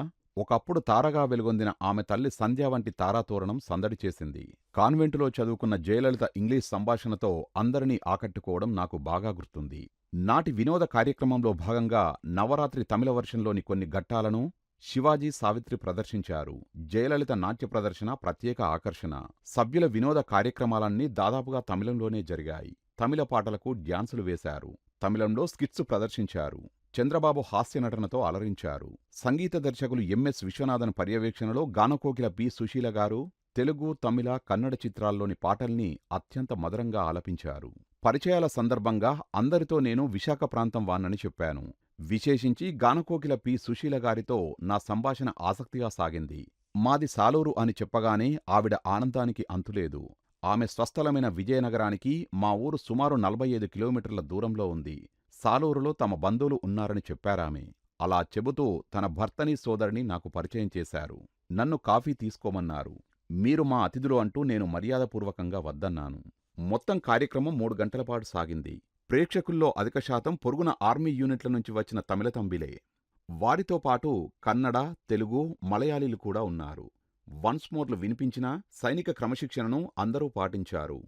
ఒకప్పుడు తారగా వెలుగొందిన ఆమె తల్లి సంధ్య వంటి తారాతోరణం సందడి చేసింది. కాన్వెంటులో చదువుకున్న జయలలిత ఇంగ్లీష్ సంభాషణతో అందరినీ ఆకట్టుకోవడం నాకు బాగా గుర్తుంది. నాటి వినోద కార్యక్రమంలో భాగంగా నవరాత్రి తమిళ వర్షన్లోని కొన్ని ఘట్టాలను శివాజీ, సావిత్రి ప్రదర్శించారు. జయలలిత నాట్య ప్రదర్శన ప్రత్యేక ఆకర్షణ. సభ్యుల వినోద కార్యక్రమాలన్నీ దాదాపుగా తమిళంలోనే జరిగాయి. తమిళ పాటలకు డ్యాన్సులు వేశారు. తమిళంలో స్కిట్స్ ప్రదర్శించారు. చంద్రబాబు హాస్యనటనతో అలరించారు. సంగీత దర్శకులు ఎంఎస్ విశ్వనాథన్ పర్యవేక్షణలో గానకోకిల పి. సుశీల గారు తెలుగు, తమిళ, కన్నడ చిత్రాల్లోని పాటల్ని అత్యంత మధురంగా ఆలపించారు. పరిచయాల సందర్భంగా అందరితో నేను విశాఖ ప్రాంతం వాన్నని చెప్పాను. విశేషించి గానకోకిల పి. సుశీల గారితో నా సంభాషణ ఆసక్తిగా సాగింది. మాది సాలూరు అని చెప్పగానే ఆవిడ ఆనందానికి అంతులేదు. ఆమె స్వస్థలమైన విజయనగరానికి మా ఊరు సుమారు 45 కిలోమీటర్ల దూరంలో ఉంది. సాలూరులో తమ బంధువులు ఉన్నారని చెప్పారామె. అలా చెబుతూ తన భర్తని, సోదరిని నాకు పరిచయం చేశారు. నన్ను కాఫీ తీసుకోమన్నారు. మీరు మా అతిథులు అంటూ నేను మర్యాదపూర్వకంగా వద్దన్నాను. మొత్తం కార్యక్రమం 3 గంటల పాటు సాగింది. ప్రేక్షకుల్లో అధిక శాతం పొరుగున ఆర్మీ యూనిట్ల నుంచి వచ్చిన తమిళ తంబిలే. వారితో పాటు కన్నడ, తెలుగు, మలయాళీలు కూడా ఉన్నారు. వన్స్ మోర్లు వినిపించినా సైనిక క్రమశిక్షణను అందరూ పాటించారు.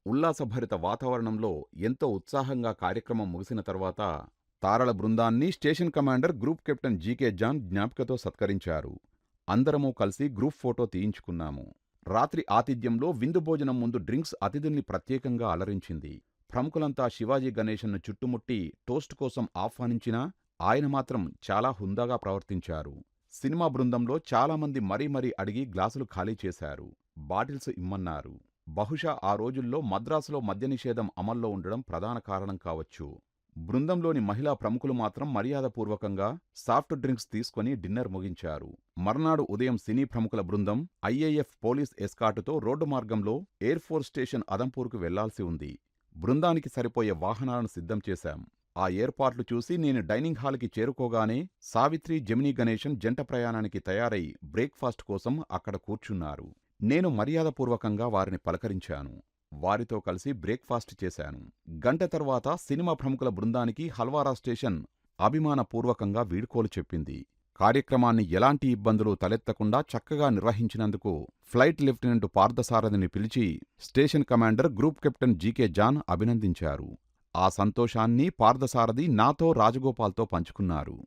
ఉల్లాసభరిత వాతావరణంలో ఎంతో ఉత్సాహంగా కార్యక్రమం ముగిసిన తర్వాత తారల బృందాన్ని station commander group captain GK John జ్ఞాపికతో సత్కరించారు. అందరమూ కలిసి గ్రూప్ ఫోటో తీయించుకున్నాము. రాత్రి ఆతిథ్యంలో విందు భోజనం ముందు డ్రింక్స్ అతిథుల్ని ప్రత్యేకంగా అలరించింది. ప్రముఖులంతా శివాజీ గణేశన్ను చుట్టుముట్టి టోస్ట్ కోసం ఆహ్వానించినా ఆయన మాత్రం చాలా హుందాగా ప్రవర్తించారు. సినిమా బృందంలో చాలామంది మరీ అడిగి గ్లాసులు ఖాళీ చేశారు. బాటిల్స్ ఇమ్మన్నారు. బహుశా ఆ రోజుల్లో మద్రాసులో మద్య నిషేధం అమల్లో ఉండడం ప్రధాన కారణం కావచ్చు. బృందంలోని మహిళా ప్రముఖులు మాత్రం మర్యాదపూర్వకంగా సాఫ్ట్ డ్రింక్స్ తీసుకుని డిన్నర్ ముగించారు. మర్నాడు ఉదయం సినీ ప్రముఖుల బృందం ఐఏఎఫ్ పోలీస్ ఎస్కార్టుతో రోడ్డు మార్గంలో ఎయిర్ ఫోర్స్ స్టేషన్ అదంపూర్కు వెళ్లాల్సి ఉంది. బృందానికి సరిపోయే వాహనాలను సిద్ధం చేశాం. ఆ ఏర్పాట్లు చూసి నేను డైనింగ్ హాల్కి చేరుకోగానే సావిత్రి, జెమినీ గణేశన్ జంట ప్రయాణానికి తయారై బ్రేక్ఫాస్ట్ కోసం అక్కడ కూర్చున్నారు. నేను మర్యాదపూర్వకంగా వారిని పలకరించాను. వారితో కలిసి బ్రేక్ఫాస్ట్ చేశాను. గంట తర్వాత సినిమా ప్రముఖుల బృందానికి హల్వారా స్టేషన్ అభిమానపూర్వకంగా వీడ్కోలు చెప్పింది. కార్యక్రమాన్ని ఎలాంటి ఇబ్బందులు తలెత్తకుండా చక్కగా నిర్వహించినందుకు ఫ్లైట్ లెఫ్టినెంట్ పార్థసారథిని పిలిచి station commander group captain GK John అభినందించారు. ఆ సంతోషాన్ని పార్థసారథి నాతో, రాజగోపాల్తో పంచుకున్నారు.